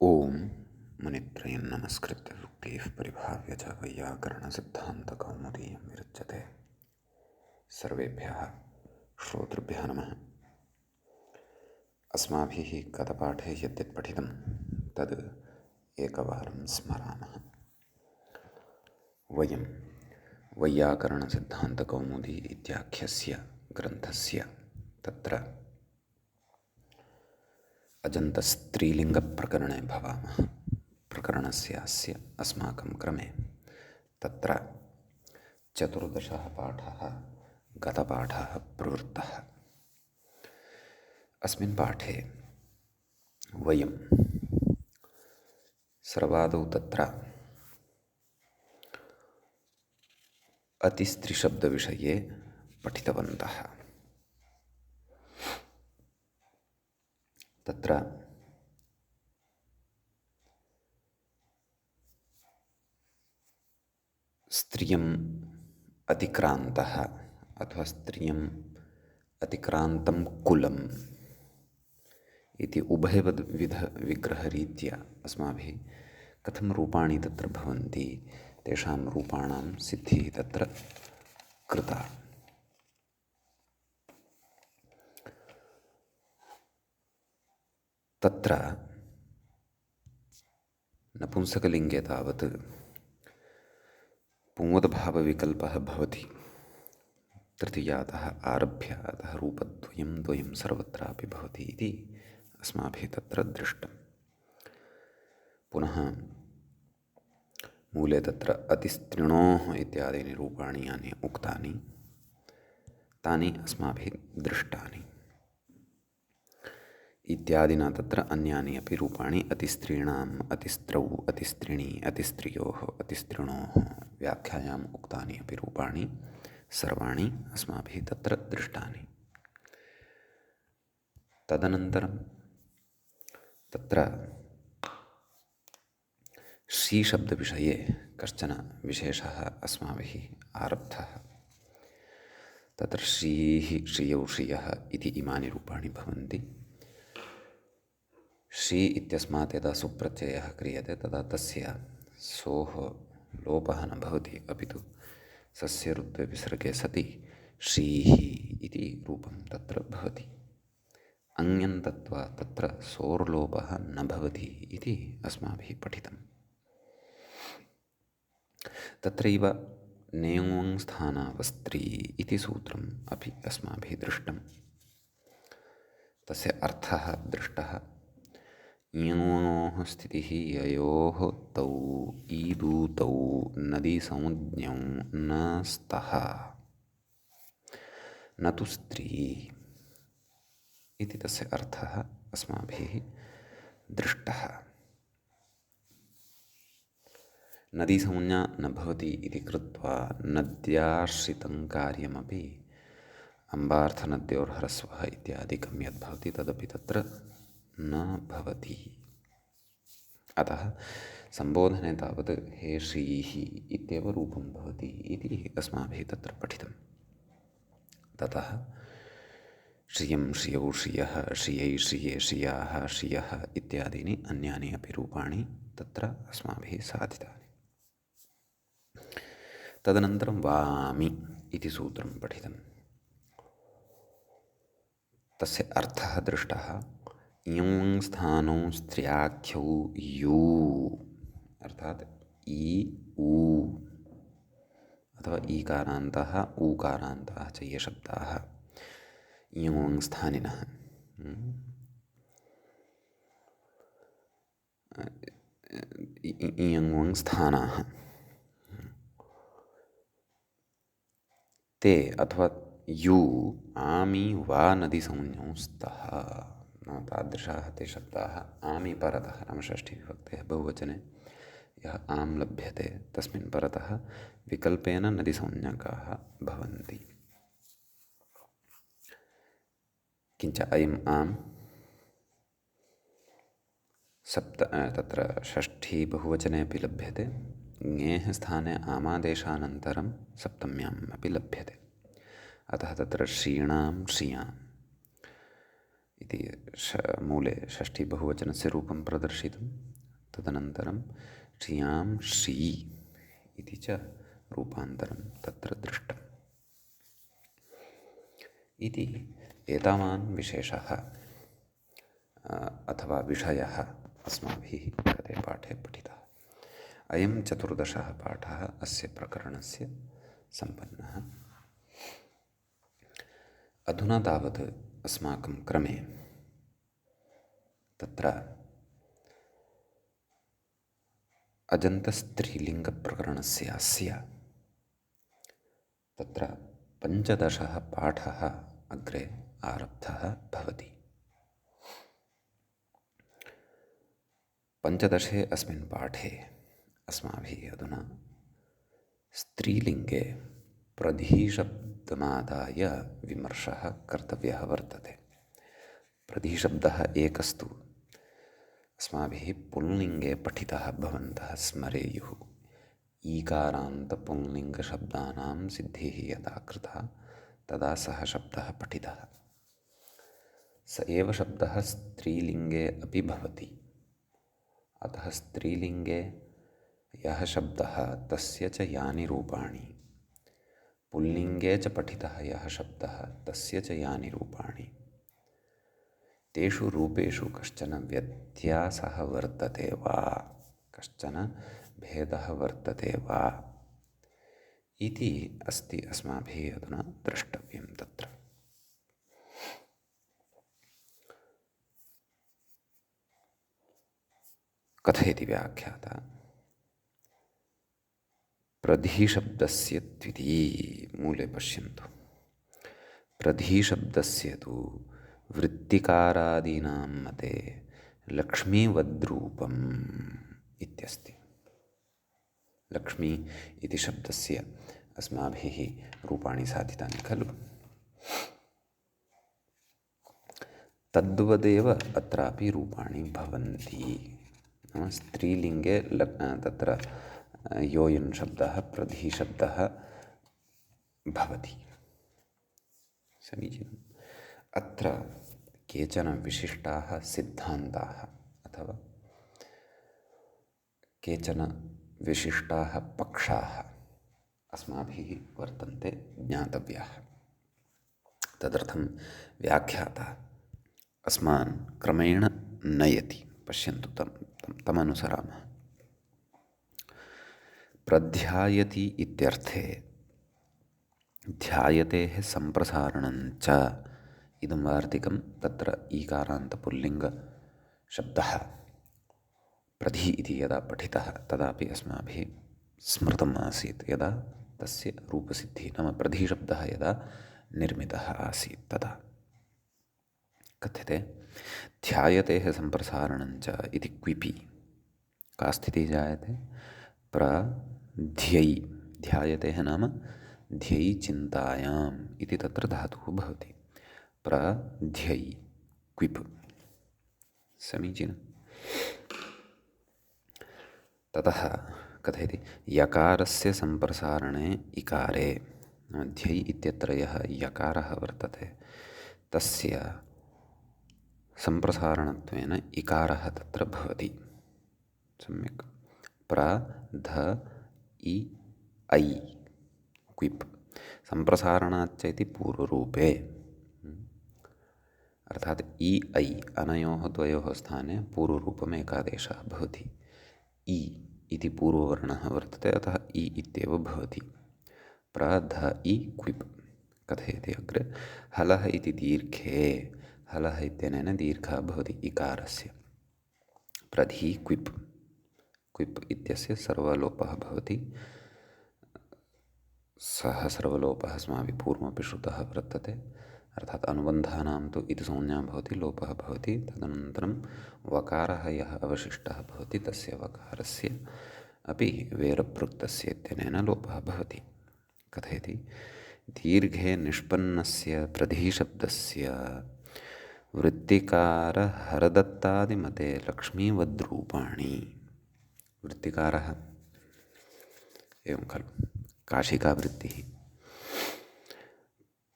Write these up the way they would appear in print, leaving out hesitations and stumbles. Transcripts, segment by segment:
ओम मुनित्रयं नमस्कृत्य युक्तिः परिभाव्य च वैयाकरणसिद्धान्तकौमुदीयं विरच्यते। सर्वेभ्यः श्रोतृभ्यः नमः। अस्माभिः गतपाठे यद्यत् पठितं तद् एकवारं स्मरामः। वयं वैयाकरणसिद्धान्तकौमुदी इत्याख्यस्य ग्रन्थस्य तत्र अजन्तस्त्रीलिङ्गप्रकरणे भवामः। प्रकरणस्य अस्माकं क्रमे तत्र 14 पाठः गतपाठः प्रवृत्तः। अस्मिन् पाठे वयं सर्वादौ तत्र अतिस्त्रीशब्दविषये पठितवन्तः। तत्र स्त्रियम् अतिक्रान्तः अथवा स्त्रियम् अतिक्रान्तं कुलम् इति उभयविधविग्रहरीत्या अस्माभिः कथं रूपाणि तत्र भवन्ति, तेषां रूपाणां सिद्धिः तत्र कृता। तत्र नपुंसकलिङ्गे तावत् पुंवद्भावविकल्पः भवति। तृतीयातः आरभ्य अतः रूपद्वयं सर्वत्रापि भवति इति अस्माभिः तत्र दृष्टं। पुनः मूले तत्र अतिस्त्रिणोः इत्यादीनि रूपाणि यानि उक्तानि तानि अस्माभिः दृष्टानि। इत्यादिना तत्र अन्यानि अपि रूपाणि अतिस्त्रीणाम्, अतिस्त्रौ, अतिस्त्रिणी, अतिस्त्रियोः, अतिस्त्रिणोः व्याख्यायाम् उक्तानि अपि रूपाणि सर्वाणि अस्माभिः तत्र दृष्टानि। तदनन्तरं तत्र श्रीशब्दविषये कश्चन विशेषः अस्माभिः आरब्धः। तत्र श्रीः, श्रियौ, श्रियः इति इमानि रूपाणि भवन्ति। श्री इत्यस्मात् यदा सुप्रत्ययः क्रियते तदा तस्य सोः लोपः न भवति, अपि तु सस्य रुत्वे विसर्गे सति श्रीः इति रूपं तत्र भवति। अङ्यन्तत्वा तत्र सोर्लोपः न भवति इति अस्माभिः पठितम्। तत्रैव नेङ्स्थानावस्त्री इति सूत्रम् अपि अस्माभिः दृष्टं। तस्य अर्थः दृष्टः। ञोः स्थितिः ययोः तौ ईदूतौ नदीसंज्ञौ न स्तः न तु स्त्री इति तस्य अर्थः अस्माभिः दृष्टः। नदीसंज्ञा न भवति इति कृत्वा नद्याश्रितं कार्यमपि अम्बार्थनद्योर्ह्रस्वः इत्यादिकं यद्भवति तदपि तत्र न भवति। अतः सम्बोधने तावत् हे श्रीः इत्येव रूपं भवति इति अस्माभिः तत्र पठितं। ततः श्रियं, श्रियौ, श्रियः, श्रियै, श्रिये, श्रियाः, श्रियः इत्यादीनि अन्यानि अपि रूपाणि तत्र अस्माभिः साधितानि। तदनन्तरं वामि इति सूत्रं पठितं। तस्य अर्थः दृष्टः। इं स्थानौ स्त्र्याख्यौ यू अर्थात् इ ऊ अथवा ईकारान्तः ऊकारान्तः च ये शब्दाः इं स्थानिनः इं स्थानाः ते अथवा यू आमि वा नदीसंज्ञौ स्तः। तादृशाः ते शब्दाः आमि परतः नाम षष्ठीविभक्तेः बहुवचने यः आं लभ्यते तस्मिन् परतः विकल्पेन नदीसंज्ञकाः भवन्ति। किञ्च अयम् आं तत्र षष्ठी बहुवचने अपि लभ्यते। ङेः स्थाने आमादेशानन्तरं सप्तम्याम् अपि लभ्यते। अतः तत्र श्रीणां, श्रियाम् इति मूले षष्ठी बहुवचनस्य रूपं प्रदर्शितं। तदनन्तरं श्रियां श्री इति च रूपान्तरं तत्र दृष्टम् इति एतावान् विशेषः अथवा विषयः अस्माभिः गते पाठे पठितः। अयं 14 पाठः अस्य प्रकरणस्य सम्पन्नः। अधुना तावत् अस्माकं क्रमे तत्र अजन्तस्त्रीलिङ्गप्रकरणस्य अस्य तत्र 15 पाठः अग्रे आरब्धः भवति। 15 अस्मिन् पाठे अस्माभिः अधुना स्त्रीलिङ्गे प्रधिशब्दमादाय विमर्शः कर्तव्यः वर्तते। प्रधिशब्दः एकस्तु अस्माभिः पुल्लिङ्गे पठितः भवन्तः स्मरेयुः। ईकारान्तपुल्लिङ्गशब्दानां सिद्धिः यदा कृता तदा सः शब्दः पठितः। स एव शब्दः स्त्रीलिङ्गे अपि भवति। अतः स्त्रीलिङ्गे यः शब्दः तस्य च यानि रूपाणि, पुल्लिङ्गे च पठितः यः शब्दः तस्य च यानि रूपाणि, तेषु रूपेषु कश्चन व्यत्यासः वर्तते वा, कश्चन भेदः वर्तते वा इति अस्ति अस्माभिः अधुना द्रष्टव्यं। तत्र कथयति व्याख्याता प्रधिशब्दस्य द्विती मूले पश्यन्तु। प्रधिशब्दस्य तु वृत्तिकारादीनां मते लक्ष्मीवद्रूपम् इत्यस्ति। लक्ष्मी इति शब्दस्य अस्माभिः रूपाणि साधितानि खलु। तद्वदेव अत्रापि रूपाणि भवन्ति। स्त्रीलिङ्गे तत्र योऽयं शब्दः प्रधिशब्दः भवति। समीचीनम्। अत्र केचन विशिष्टाः सिद्धान्ताः अथवा केचन विशिष्टाः पक्षाः अस्माभिः वर्तन्ते ज्ञातव्याः। तदर्थं व्याख्याता अस्मान् क्रमेण नयति। पश्यन्तु तमनुसरामः। प्रध्यायति इत्यर्थे ध्यायतेः सम्प्रसारणञ्च इदं वार्तिकं तत्र ईकारान्तपुल्लिङ्गशब्दः प्रधि इति यदा पठितः तदापि अस्माभिः स्मृतम् आसीत्। यदा तस्य रूपसिद्धिः नाम प्रधिशब्दः यदा निर्मितः आसीत् तदा कथ्यते ध्यायतेः सम्प्रसारणञ्च इति क्विपि का स्थितिः जायते? प्रध्यै ध्यायतेः नाम ध्यै चिन्तायाम् इति तत्र धातुः भवति। प्रध्यै क्विप्। समीचीनम्। ततः कथयति यकारस्य सम्प्रसारणे इकारे ध्यै इत्यत्र यः यकारः वर्तते तस्य सम्प्रसारणत्वेन इकारः तत्र भवति। सम्यक्। प्रध इ ऐ क्विप् सम्प्रसारणाच्च इति पूर्वरूपे अर्थात् इ ऐ अनयोः द्वयोः स्थाने पूर्वरूपम् एकादेशः भवति। इ इति पूर्ववर्णः वर्तते अतः इ इत्येव भवति। प्रध इ क्विप् कथयति अग्रे हलः इति दीर्घे हलः इत्यनेन दीर्घः भवति इकारस्य। प्रधि क्विप् क्विप् इत्यस्य सर्वलोपः भवति। सः सर्वलोपः अस्माभिः पूर्वमपि श्रुतः वर्तते। अर्थात् अनुबन्धानां तु इति संज्ञा भवति, लोपः भवति। तदनन्तरं वकारः यः अवशिष्टः भवति तस्य वकारस्य अपि वेरप्रोक्तस्य इत्यनेन लोपः भवति। कथयति दीर्घे निष्पन्नस्य प्रधिशब्दस्य वृत्तिकारहरदत्तादिमते लक्ष्मीवद्रूपाणि। वृत्तिकारः एवं खलु काशिकावृत्तिः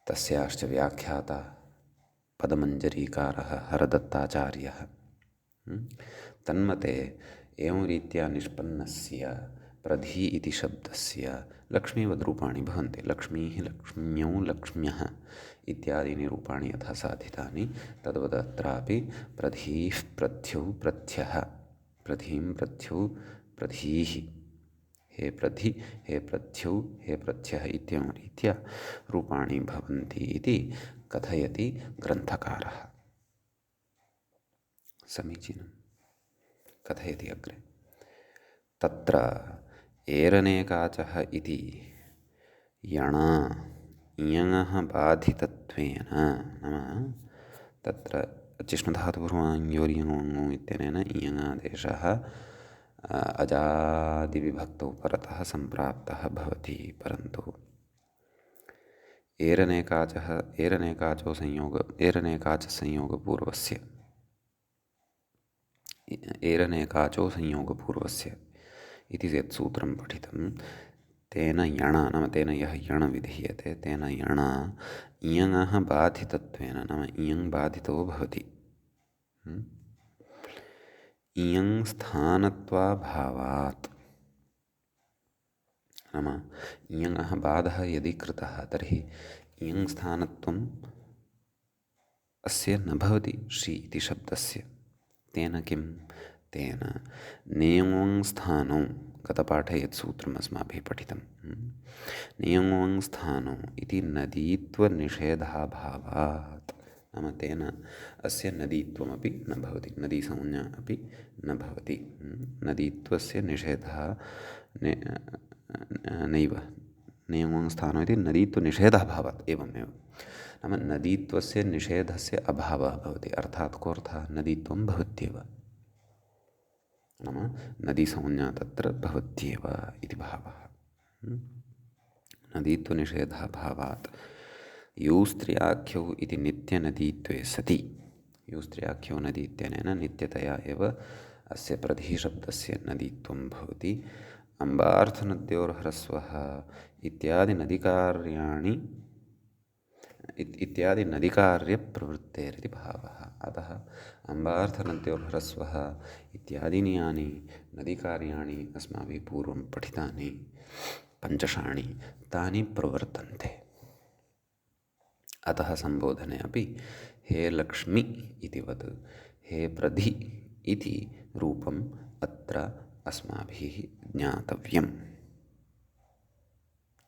तस्याश्च व्याख्याता पदमञ्जरीकारः हरदत्ताचार्यः। तन्मते एवं रीत्या निष्पन्नस्य प्रधि इति शब्दस्य लक्ष्मीवद् रूपाणि भवन्ति। लक्ष्मीः, लक्ष्म्यौ, लक्ष्म्यः इत्यादीनि रूपाणि यथा साधितानि तद्वदत्रापि प्रधीः, प्रथ्यौ, प्रथ्यः, प्रधीं, प्रथ्यौ, प्रधीः, हे प्रधि, हे प्रथ्यौ, हे प्रथ्यः इत्येवं रीत्या रूपाणि भवन्ति इति कथयति ग्रन्थकारः। समीचीनं। कथयति अग्रे। तत्र एरनेकाचः इति यणा इयङः बाधितत्वेन, नाम तत्र चिष्णुधातुपूर्वाङ्योर्यङो इत्यनेन इयङादेशः अजादिविभक्तौ परतः सम्प्राप्तः भवति। परन्तु एरनेकाचसंयोगपूर्वस्य इति यत् सूत्रं पठितं तेन यण, नाम तेन यः यण विधीयते तेन यण इयङः बाधितत्वेन, नाम इयङ बाधितो भवति। इयङ स्थानत्वाभावात्, नाम इयङः बाधः यदि कृतः तर्हि इयङ स्थानत्वम् अस्य न भवति श्री इति शब्दस्य। तेन किं? तेन नियङोङ स्थानौ, गतपाठे यत् सूत्रम् अस्माभिः पठितं, नियङोङ स्थानौ इति नदीत्वनिषेधाभावात्, नाम तेन अस्य नदीत्वमपि न भवति, नदीसंज्ञा अपि न भवति। नदीत्वस्य निषेधः नैव, नियङोङ स्थानौ इति नदीत्वनिषेधाभावात्, एवमेव, नाम नदीत्वस्य निषेधस्य अभावः भवति। अर्थात् कोऽर्थः? नदीत्वं भवत्येव, नाम नदीसंज्ञा तत्र भवत्येव इति भावः। नदीत्वनिषेधाभावात् यूस्त्र्याख्यौ इति नित्यनदीत्वे सति, यूस्त्र्याख्यौ नदी इत्यनेन नित्यतया एव अस्य प्रधिशब्दस्य नदीत्वं भवति। अम्बार्थनद्योर्ह्रस्वः इत्यादि नदीकार्यप्रवृत्तेरिति भावः। अतः अम्बार्थनद्योर्ह्रस्वः इत्यादीनि यानि नदीकार्याणि अस्माभिः पूर्वं पठितानि पञ्चषाणि तानि प्रवर्तन्ते। अतः सम्बोधने अपि हे लक्ष्मी इतिवत् हे प्रधि इति रूपम् अत्र अस्माभिः ज्ञातव्यम्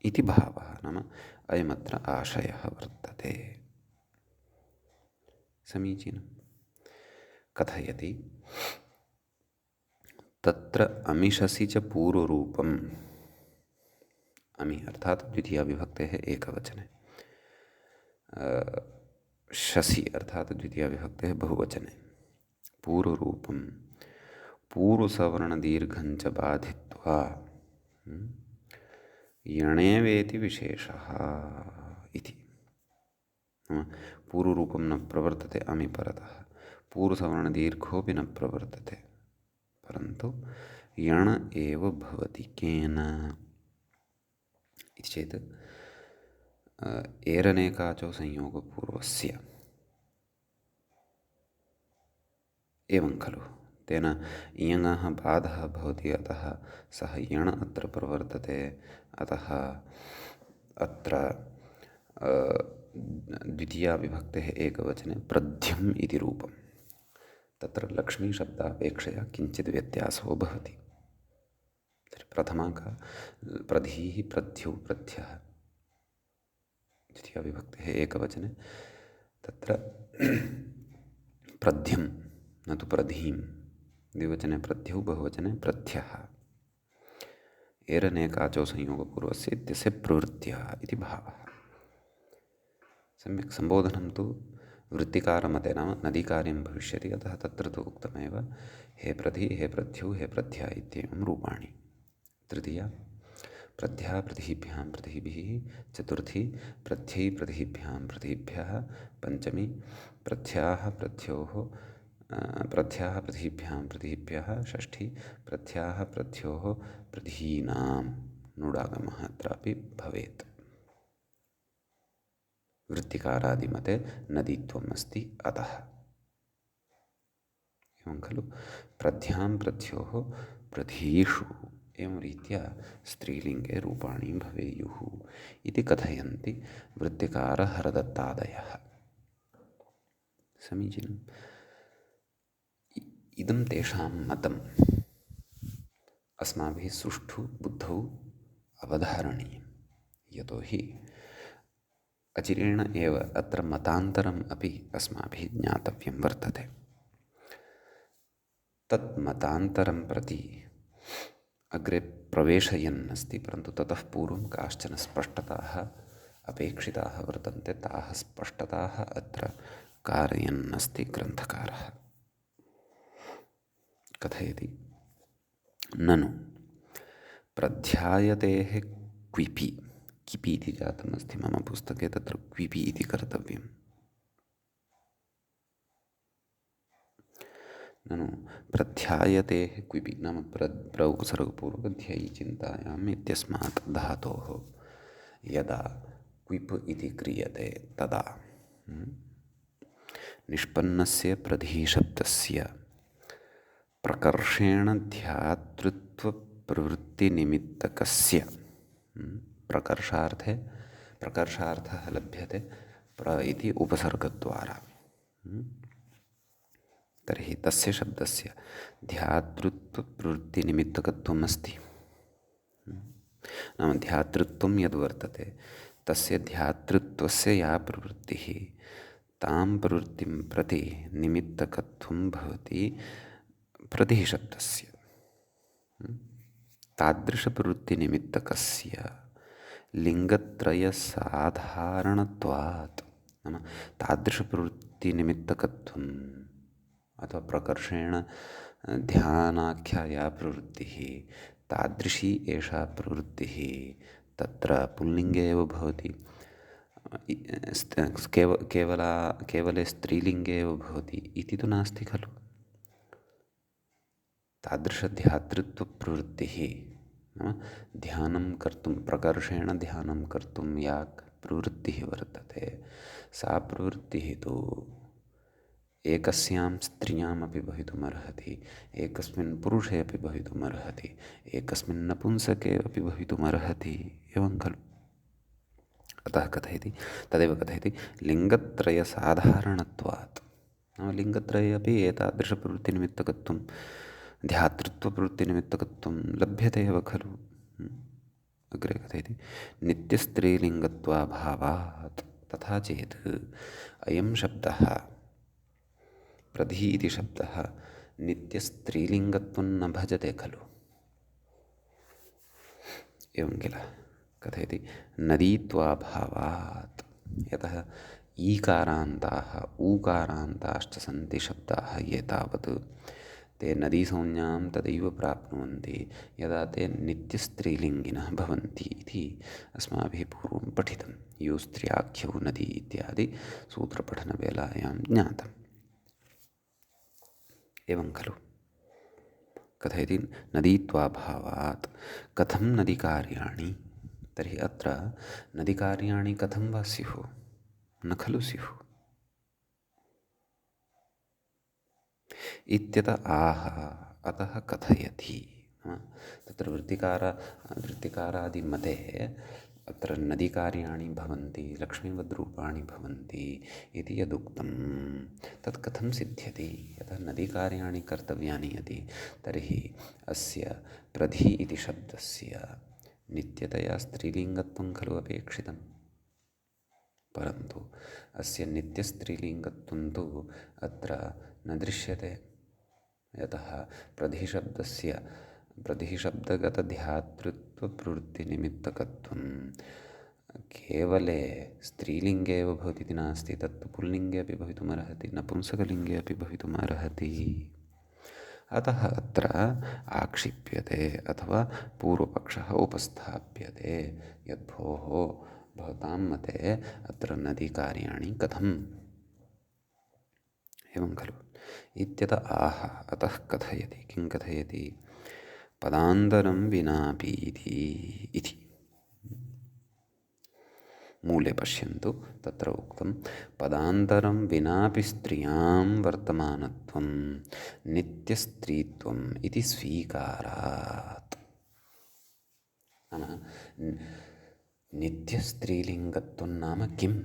इति भावः, नाम अयमत्र आशयः वर्तते। समीचीनं। कथयति तत्र अमिषसि च पूर्वरूपम्, अमि अर्थात् द्वितीया विभक्तेः एकवचने, शसि अर्थात् द्वितीया विभक्तेः बहुवचने, पूर्वरूपं पूर्वसवर्णदीर्घञ्च बाधित्वा यणेवेति विशेषः इति। पूर्वरूपं न प्रवर्तते अमि परतः, पूर्वसवर्णदीर्घोऽपि न प्रवर्तते, परन्तु यण एव भवति। केन इति चेत् एरनेकाचो संयोगपूर्वस्य एवं खलु, तेन इयङः बाधः भवति, अतः सः यण अत्र प्रवर्तते। अतः अत्र द्वितीया विभक्तेः एकवचने प्रध्यम् इति रूपं, तत्र लक्ष्मीशब्दापेक्षया किञ्चित् व्यत्यासो भवति। प्रथमा का? प्रधीः, प्रथ्यौ, प्रथ्यः, द्वितीया विभक्तेः एकवचने तत्र प्रध्यं न तु प्रधीं, द्विवचने प्रथ्यौ, बहुवचने प्रथ्यः। एरनेकाचो संयोगपूर्वस्य इत्यस्य प्रवृत्त्या इति भावः। सम्यक्। सम्बोधनं तु वृत्तिकारमते, नाम नदीकार्यं भविष्यति, अतः तत्र तु उक्तमेव हे प्रधि, हे प्रथ्यौ, हे प्रथ्या इत्येवं रूपाणि। तृतीया प्रध्या प्रधिभ्यां प्रधिभिः, चतुर्थी प्रथ्यै प्रधिभ्यां प्रधिभ्यः, पञ्चमी प्रथ्याः प्रथ्योः प्रथ्याः प्रधिभ्यां प्रधिभ्यः, षष्ठी प्रथ्याः प्रथ्योः प्रधीनां, नूडागमः अत्रापि भवेत्। वृत्तिकारादिमते नदीत्वम् अस्ति, अतः एवं खलु प्रध्यां प्रध्योः प्रधीषु एवं रीत्या स्त्रीलिङ्गे रूपाणि भवेयुः इति कथयन्ति वृत्तिकारहरदत्तादयः। समीचीनम्। इदं तेषां मतम् अस्माभिः सुष्ठु बुद्धौ अवधारणीयं। यतोहि अचिरेण एव अत्र मतान्तरम् अपि अस्माभिः ज्ञातव्यं वर्तते। तत् मतान्तरं प्रति अग्रे प्रवेशयन् अस्ति, परन्तु ततः पूर्वं काश्चन स्पष्टताः अपेक्षिताः वर्तन्ते। ताः स्पष्टताः अत्र कारयन् अस्ति ग्रन्थकारः। कथयति ननु प्रध्यायतेः क्विपि, किपि इति जातमस्ति मम पुस्तके, तत्र क्विपि इति कर्तव्यम्। ननु प्रध्यायतेः क्विपि नाम उपसर्गपूर्वकध्यायी चिन्तायाम् इत्यस्मात् धातोः यदा क्विप् इति क्रियते तदा निष्पन्नस्य प्रधिशब्दस्य प्रकर्षेण ध्यातृत्वप्रवृत्तिनिमित्तकस्य प्रकर्षार्थे प्रकर्षार्थः लभ्यते प्र इति उपसर्गद्वारा। तर्हि तस्य शब्दस्य ध्यातृत्वप्रवृत्तिनिमित्तकत्वम् अस्ति। नाम ध्यातृत्वं यद् वर्तते तस्य ध्यातृत्वस्य या प्रवृत्तिः तां प्रवृत्तिं प्रति निमित्तकत्वं भवति प्रधिशब्दस्य। तादृशप्रवृत्तिनिमित्तकस्य लिङ्गत्रयसाधारणत्वात् नाम तादृशप्रवृत्तिनिमित्तकत्वम् अथवा प्रकर्षेण ध्यानाख्या या प्रवृत्तिः तादृशी एषा प्रवृत्तिः तत्र पुल्लिङ्गे एव भवति, केवले स्त्रीलिङ्गे एव भवति इति तु नास्ति खलु। तादृशध्यातृत्वप्रवृत्तिः नाम ध्यानं कर्तुं प्रकर्षेण ध्यानं कर्तुं या प्रवृत्तिः वर्तते सा प्रवृत्तिः तु एकस्यां स्त्रियामपि भवितुमर्हति, एकस्मिन् पुरुषे अपि भवितुमर्हति, एकस्मिन् नपुंसके अपि भवितुमर्हति, एवं खलु। अतः कथयति तदेव कथयति लिङ्गत्रयसाधारणत्वात् नाम लिङ्गत्रये अपि एतादृशप्रवृत्तिनिमित्तकत्वं ध्यातृत्वप्रवृत्तिनिमित्तकत्वं लभ्यते एव खलु। अग्रे कथयति नित्यस्त्रीलिङ्गत्वाभावात् तथा चेत् अयं शब्दः प्रधि इति शब्दः नित्यस्त्रीलिङ्गत्वं न भजते खलु। एवं किल। कथयति नदीत्वाभावात् यतः ईकारान्ताः ऊकारान्ताश्च सन्ति शब्दाः ये तावत् ते नदीसंज्ञां तदैव प्राप्नुवन्ति यदा ते नित्यस्त्रीलिङ्गिनः भवन्ति इति अस्माभिः पूर्वं पठितं। यो स्त्र्याख्यौ नदी इत्यादि सूत्रपठनवेलायां ज्ञातम्। एवं खलु। कथयति नदीत्वाभावात् कथं नदीकार्याणि, तर्हि अत्र नदीकार्याणि कथं वा स्युः, न खलु स्युः। इत्यत आह अतः कथयति तत्र वृत्तिकारादिमते अत्र नदीकार्याणि भवन्ति, लक्ष्मीवद्रूपाणि भवन्ति इति यदुक्तं तत् कथं सिद्ध्यति। यतः नदीकार्याणि कर्तव्यानि यदि तर्हि अस्य प्रधि इति शब्दस्य नित्यतया स्त्रीलिङ्गत्वं खलु अपेक्षितं, परन्तु अस्य नित्यस्त्रीलिङ्गत्वं तु अत्र न दृश्यते। यतः प्रधिशब्दगतध्यातृत्वप्रवृत्तिनिमित्तकत्वं केवले स्त्रीलिङ्गे एव भवति इति नास्ति, तत्तु पुल्लिङ्गे अपि भवितुमर्हति, नपुंसकलिङ्गे अपि भवितुमर्हति। अतः अत्र आक्षिप्यते अथवा पूर्वपक्षः उपस्थाप्यते यद्भोः भवतां मते अत्र नदीकार्याणि कथम्, एवं खलु। इत्यत आह अतः कथयति, किं कथयति, पदान्तरं विनापि इति मूले पश्यन्तु, तत्र उक्तं पदान्तरं विनापि स्त्रियां वर्तमानत्वं नित्यस्त्रीत्वम् इति स्वीकारात्। नाम नित्यस्त्रीलिङ्गत्वं नाम किम्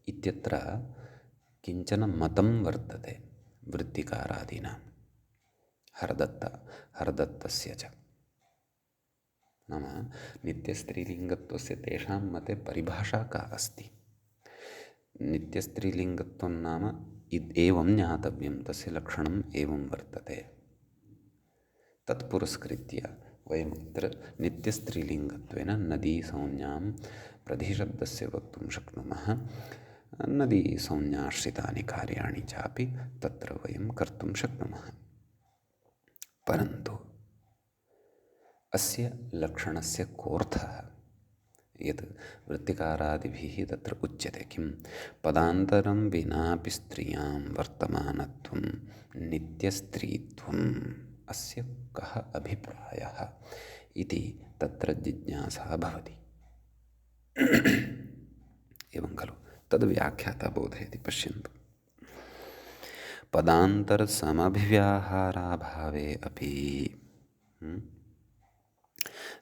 इत्यत्र किञ्चन मतं वर्तते वृत्तिकारादीनां, हरदत्तस्य च। नाम नित्यस्त्रीलिङ्गत्वस्य तेषां मते परिभाषा का अस्ति? नित्यस्त्रीलिङ्गत्वं नाम एवं ज्ञातव्यं, तस्य लक्षणम् एवं वर्तते। तत् पुरस्कृत्य वयम् अत्र नित्यस्त्रीलिङ्गत्वेन नदीसंज्ञां प्रधिशब्दस्य वक्तुं शक्नुमः। नदीसंज्ञाश्रितानि कार्याणि चापि तत्र वयं कर्तुं शक्नुमः। परन्तु अस्य लक्षणस्य कोऽर्थः यत् वृत्तिकारादिभिः तत्र उच्यते किं पदान्तरं विनापि स्त्रियां वर्तमानत्वं नित्यस्त्रीत्वम्, अस्य कः अभिप्रायः इति तत्र जिज्ञासा भवति। एवं खलु, तद् व्याख्याता बोधयति। पश्यन्तु, पदान्तरसमभिव्याहाराभावे अपि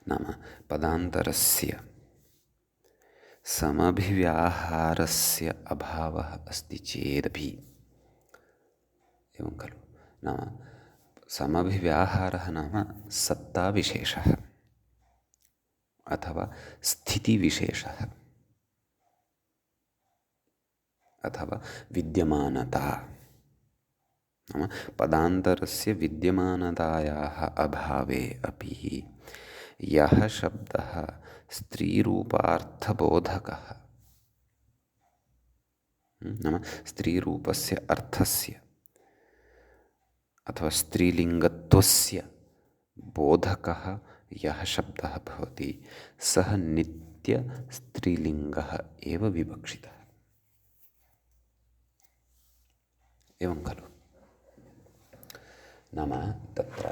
नाम पदान्तरस्य समभिव्याहारस्य अभावः अस्ति चेदपि, एवं खलु, नाम समभिव्याहारः नाम सत्ताविशेषः अथवा स्थितिविशेषः अथवा विद्यमानता। नाम पदान्तरस्य विद्यमानतायाः अभावे अपि यः शब्दः स्त्रीरूपार्थबोधकः, नाम स्त्रीरूपस्य अर्थस्य अथवा स्त्रीलिङ्गत्वस्य बोधकः यः शब्दः भवति, सः नित्यस्त्रीलिङ्गः एव विवक्षितः। एवं खलु, नाम तत्र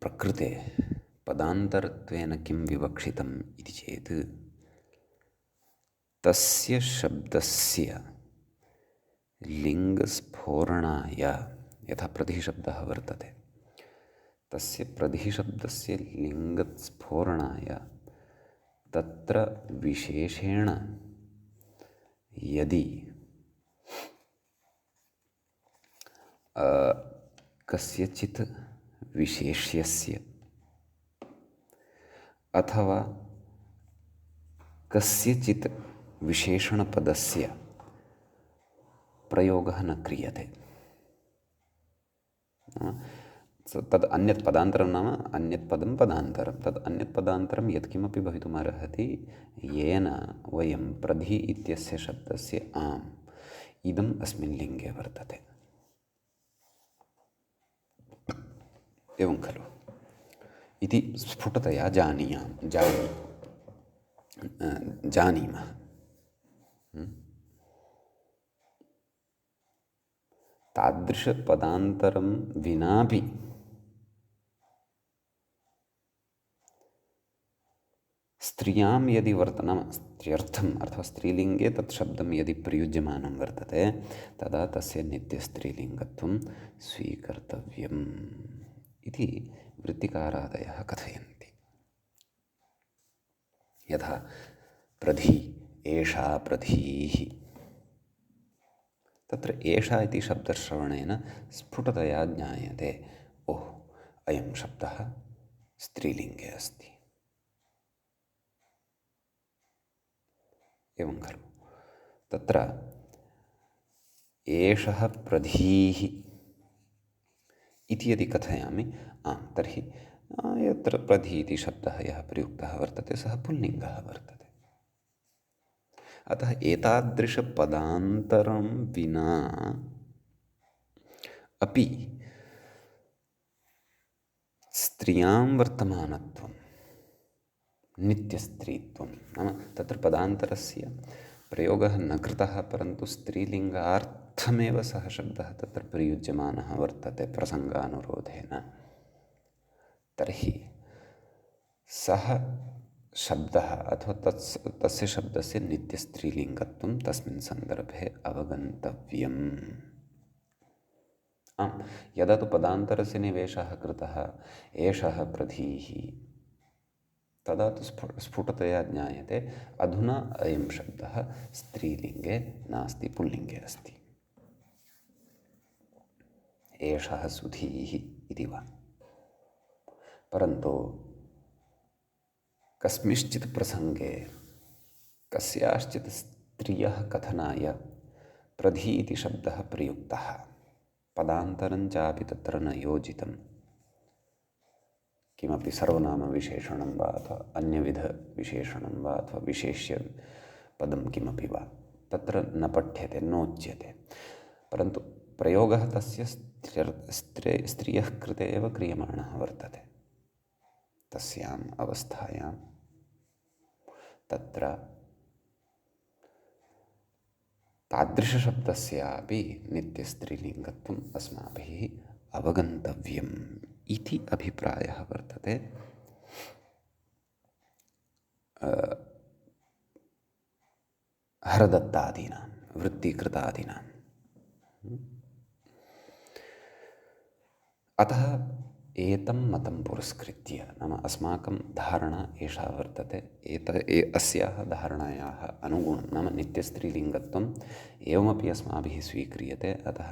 प्रकृते पदान्तरत्वेन किं विवक्षितम् इति चेत् तस्य शब्दस्य लिङ्गस्फोरणाय यथा प्रधिशब्दः वर्तते, तस्य प्रधिशब्दस्य लिङ्गस्फोरणाय तत्र विशेषेण यदि कस्यचित् विशेष्यस्य अथवा कस्यचित् विशेषणपदस्य प्रयोगः न क्रियते, तद् अन्यत् पदान्तरं नाम अन्यत् पदं पदान्तरं, तद् अन्यत् पदान्तरं यत्किमपि भवितुमर्हति येन वयं प्रधि इत्यस्य शब्दस्य आम् इदम् अस्मिन् लिङ्गे वर्तते। एवं खलु इति स्फुटतया जानीमः। तादृशपदान्तरं विनापि स्त्रियां यदि नाम स्त्र्यर्थम् अथवा स्त्रीलिङ्गे तत् शब्दं यदि प्रयुज्यमानं वर्तते, तदा तस्य नित्यस्त्रीलिङ्गत्वं स्वीकर्तव्यम् इति वृत्तिकारादयः कथयन्ति। यथा प्रधि, एषा प्रधीः, तत्र एषा इति शब्दश्रवणेन स्फुटतया ज्ञायते, ओह अयं शब्दः स्त्रीलिङ्गे अस्ति। एवं खलु, तत्र एषः प्रधीः इति यदि कथयामि, तर्हि यत्र प्रधि इति शब्दः यः प्रयुक्तः वर्तते सः पुल्लिङ्गः वर्तते। अतः एतादृशपदान्तरं विना अपि स्त्रियां वर्तमानत्वं नित्यस्त्रीत्वं, नाम तत्र पदान्तरस्य प्रयोगः न कृतः, परन्तु स्त्रीलिङ्गार्थमेव सः शब्दः तत्र प्रयुज्यमानः वर्तते प्रसङ्गानुरोधेन। तर्हि सः शब्दः अथवा तस्य शब्दस्य नित्यस्त्रीलिङ्गत्वं तस्मिन् सन्दर्भे अवगन्तव्यम्। आम्, यदा तु पदान्तरस्य निवेशः कृतः एषः प्रधीः, तदा तु स्फुटतया ज्ञायते अधुना अयं शब्दः स्त्रीलिङ्गे नास्ति, पुल्लिङ्गे अस्ति। एषः सुधीः इति वा। परन्तु कस्मिंश्चित् प्रसङ्गे कस्याश्चित् स्त्रियः कथनाय प्रधी इति शब्दः प्रयुक्तः, पदान्तरं चापि तत्र न योजितं, किमपि सर्वनामविशेषणं वा अथवा अन्यविधविशेषणं वा अथवा विशेष्यपदं किमपि वा तत्र न पठ्यते, नोच्यते। परन्तु प्रयोगः तस्य स्त्रियः कृते एव क्रियमाणः वर्तते। तस्याम् अवस्थायां तत्र तादृशशब्दस्यापि नित्यस्त्रीलिङ्गत्वम् अस्माभिः अवगन्तव्यम् इति अभिप्रायः वर्तते हरदत्तादीनां, वृत्तिकृतादीनाम्। अतः एतं मतं पुरस्कृत्य, नाम अस्माकं धारणा एषा वर्तते, अस्याः धारणायाः अनुगुणं, नाम नित्यस्त्रीलिङ्गत्वम् एवमपि अस्माभिः स्वीक्रियते। अतः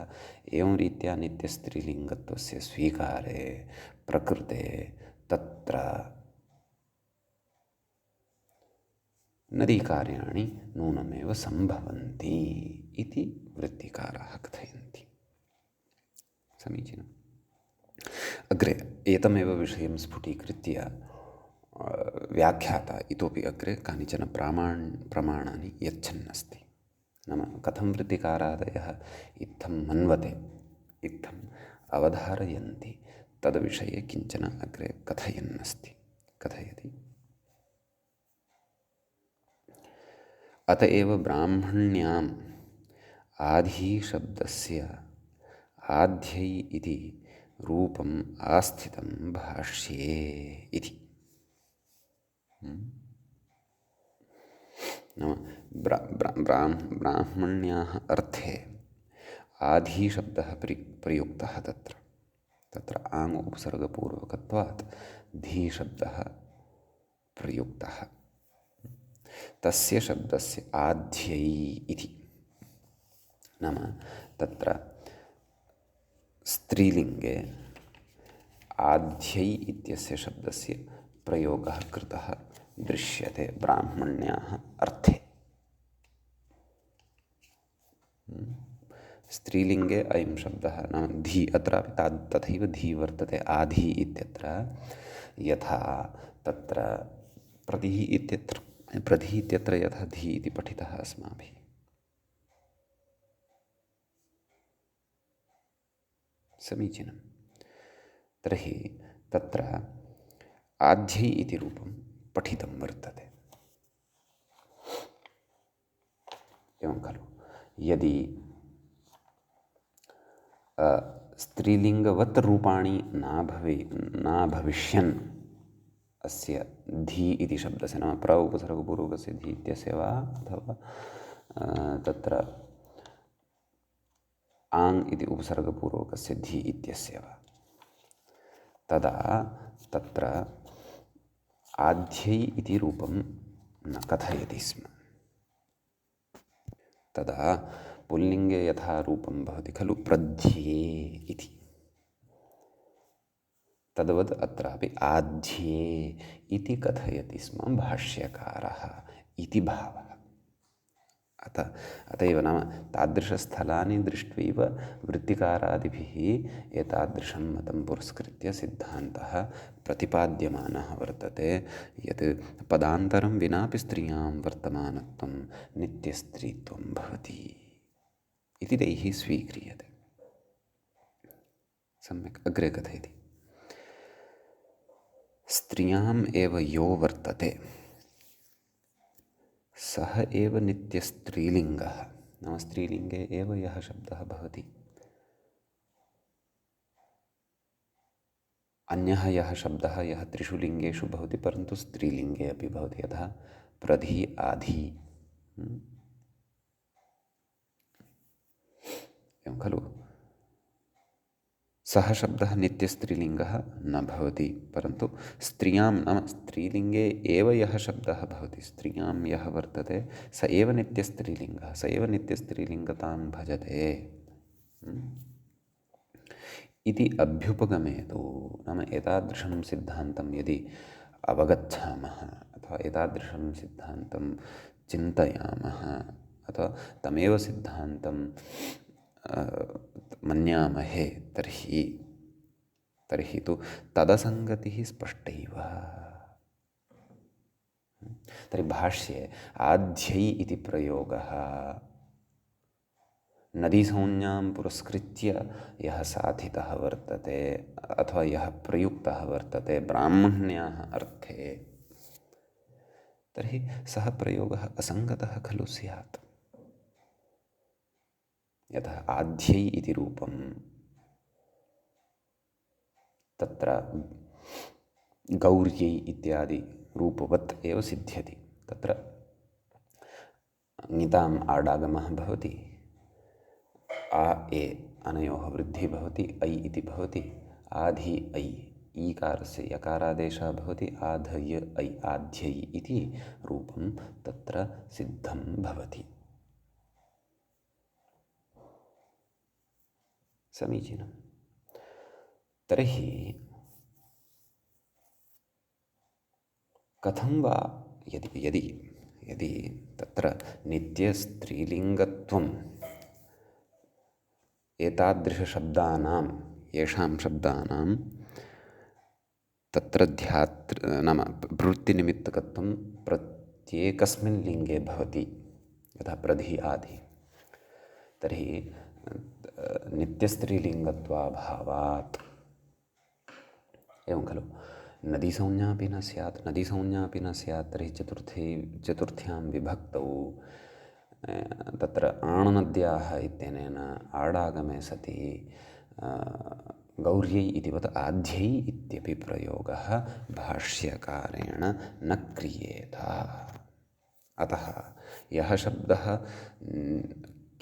एवं रीत्या नित्यस्त्रीलिङ्गत्वस्य स्वीकारे प्रकृते तत्र नदीकार्याणि नूनमेव सम्भवन्ति इति वृत्तिकाराः कथयन्ति। समीचीनम्। अग्रे एतमेव विषयं स्फुटीकृत्य व्याख्याता इतोपि अग्रे कानिचन प्रमाणानि यच्छन्नस्ति। नाम कथं वृत्तिकारादयः इत्थं मन्वते, इत्थम् अवधारयन्ति, तद्विषये किञ्चन अग्रे कथयन्नस्ति। कथयति, अत एव ब्राह्मण्याम् आधिशब्दस्य आध्यै इति रूपम् आस्थितं भाष्ये इति। नाम ब्राह्मण्याः अर्थे आधिशब्दः प्रयुक्तः तत्र आङ् उपसर्गपूर्वकत्वात् धीशब्दः प्रयुक्तः। तस्य शब्दस्य आध्यै इति, नाम तत्र स्त्रीलिङ्गे आध्यै इत्यस्य शब्दस्य प्रयोगः कृतः दृश्यते ब्राह्मण्याः अर्थे। स्त्रीलिङ्गे अयं शब्दः नाम धी, अत्रापि तथैव धी वर्तते। आधी इत्यत्र यथा तत्र प्रधिः इत्यत्र यथा धी इति पठितः अस्माभिः, समीचीनं। तर्हि तत्र आध्यै इति रूपं पठितं वर्तते। एवं खलु, यदि स्त्रीलिङ्गवत् रूपाणि न भविष्यन् अस्य धी इति शब्दस्य, नाम प्र उपसर्गपूर्वकस्य धी इत्यस्य वा अथवा तत्र आङ् इति उपसर्गपूर्वकस्य धी इत्यस्य वा, तदा तत्र आध्यै इति रूपं न कथयति स्म। तदा पुल्लिङ्गे यथा रूपं भवति खलु प्रध्ये इति, तद्वत् अत्रापि आध्ये इति कथयति स्म भाष्यकारः इति भावः। अत एव नाम तादृशस्थलानि दृष्ट्वैव वृत्तिकारादिभिः एतादृशं मतं पुरस्कृत्य सिद्धान्तः प्रतिपाद्यमानः वर्तते, यत् पदान्तरं विनापि स्त्रियां वर्तमानत्वं नित्यस्त्रीत्वं भवति इति तैः स्वीक्रियते। सम्यक् अग्रे कथयति, स्त्रियाम् एव यो वर्तते सः एव नित्यस्त्रीलिङ्गः, नाम स्त्रीलिङ्गे एव यः शब्दः भवति, अन्यः यः शब्दः यः त्रिषु लिङ्गेषु भवति परन्तु स्त्रीलिङ्गे अपि भवति, यथा प्रधि आधि। एवं खलु। सः शब्दः नित्यस्त्रीलिङ्गः न भवति, परन्तु स्त्रियां नाम स्त्रीलिङ्गे एव यः शब्दः भवति, स्त्रियां यः वर्तते स एव नित्यस्त्रीलिङ्गः, स एव नित्यस्त्रीलिङ्गतां भजते इति अभ्युपगमे तु, नाम एतादृशं सिद्धान्तं यदि अवगच्छामः अथवा एतादृशं सिद्धान्तं चिन्तयामः अथवा तमेव सिद्धान्तं मन्यामहे, तर्हि तु तदसङ्गतिः स्पष्टैव। तर्हि भाष्ये आध्यै इति प्रयोगः नदीसंज्ञां पुरस्कृत्य यः साधितः वर्तते अथवा यः प्रयुक्तः वर्तते ब्राह्मण्याः अर्थे, तर्हि सः प्रयोगः असङ्गतः खलु स्यात्। यतः आध्यै इति रूपं तत्र गौर्यै इत्यादि रूपवत् एव सिद्ध्यति। तत्र ङिताम् आडागमः भवति, आ ए अनयोः वृद्धिः भवति, ऐ इति भवति, आधि ऐ ईकारस्य यकारादेशः भवति, आधय ऐ आध्यै इति रूपं तत्र सिद्धं भवति। समीचीनं। तर्हि कथं वा यदि यदि यदि तत्र नित्यस्त्रीलिङ्गत्वम् एतादृशशब्दानां येषां शब्दानां तत्र नाम प्रवृत्तिनिमित्तकत्वं प्रत्येकस्मिन् लिङ्गे भवति, यथा प्रधि आधि, तर्हि नित्यस्त्रीलिङ्गत्वाभावात् एवं खलु। नदीसंज्ञापि न स्यात्, नदीसंज्ञापि न स्यात्, तर्हि चतुर्थ्यां विभक्तौ तत्र आणनद्याः इत्यनेन आडागमे सति गौर्यै इतिवत् आध्यै इत्यपि प्रयोगः भाष्यकारेण न क्रियेत। अतः यः शब्दः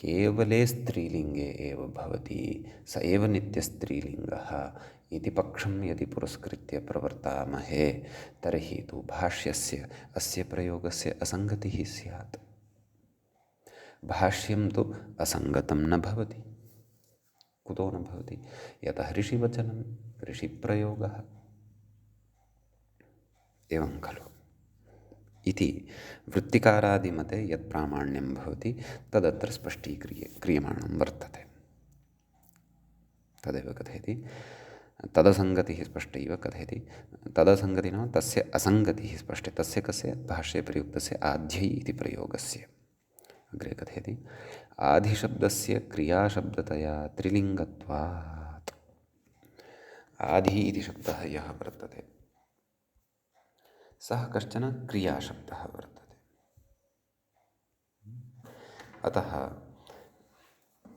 केवले स्त्रीलिङ्गे एव भवति स एव नित्यस्त्रीलिङ्गः इति पक्षं यदि पुरस्कृत्य प्रवर्तामहे, तर्हि तु भाष्यस्य अस्य प्रयोगस्य असङ्गतिः स्यात्। भाष्यं तु असङ्गतं न भवति। कुतो न भवति? यतः ऋषिवचनं, ऋषिप्रयोगः। एवं खलु इति वृत्तिकारादिमते यत् प्रामाण्यं भवति तदत्र क्रियमाणं वर्तते। तदेव कथयति तदसङ्गतिः स्पष्टैव कथयति। तदसङ्गतिः नाम तस्य असङ्गतिः स्पष्टे, तस्य कस्य भाष्ये प्रयुक्तस्य आध्यै इति प्रयोगस्य। अग्रे कथयति आधिशब्दस्य क्रियाशब्दतया त्रिलिङ्गत्वात्। आधि इति शब्दः यः वर्तते सः कश्चन क्रियाशब्दः वर्तते। अतः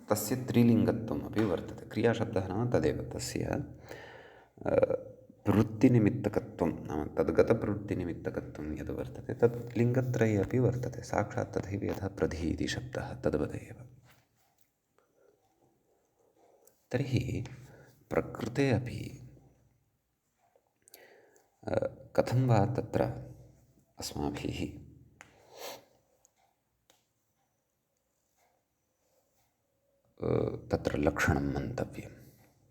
तस्य त्रिलिङ्गत्वमपि वर्तते। क्रियाशब्दः नाम तदेव तस्य प्रवृत्तिनिमित्तकत्वं, नाम तद्गतप्रवृत्तिनिमित्तकत्वं यद् वर्तते तत् लिङ्गत्रये अपि वर्तते। साक्षात् तथैव यथा प्रधि इति शब्दः तद्वदेव। तर्हि प्रकृते अपि कथं वा तत्र अस्माभिः तत्र लक्षणं मन्तव्यं।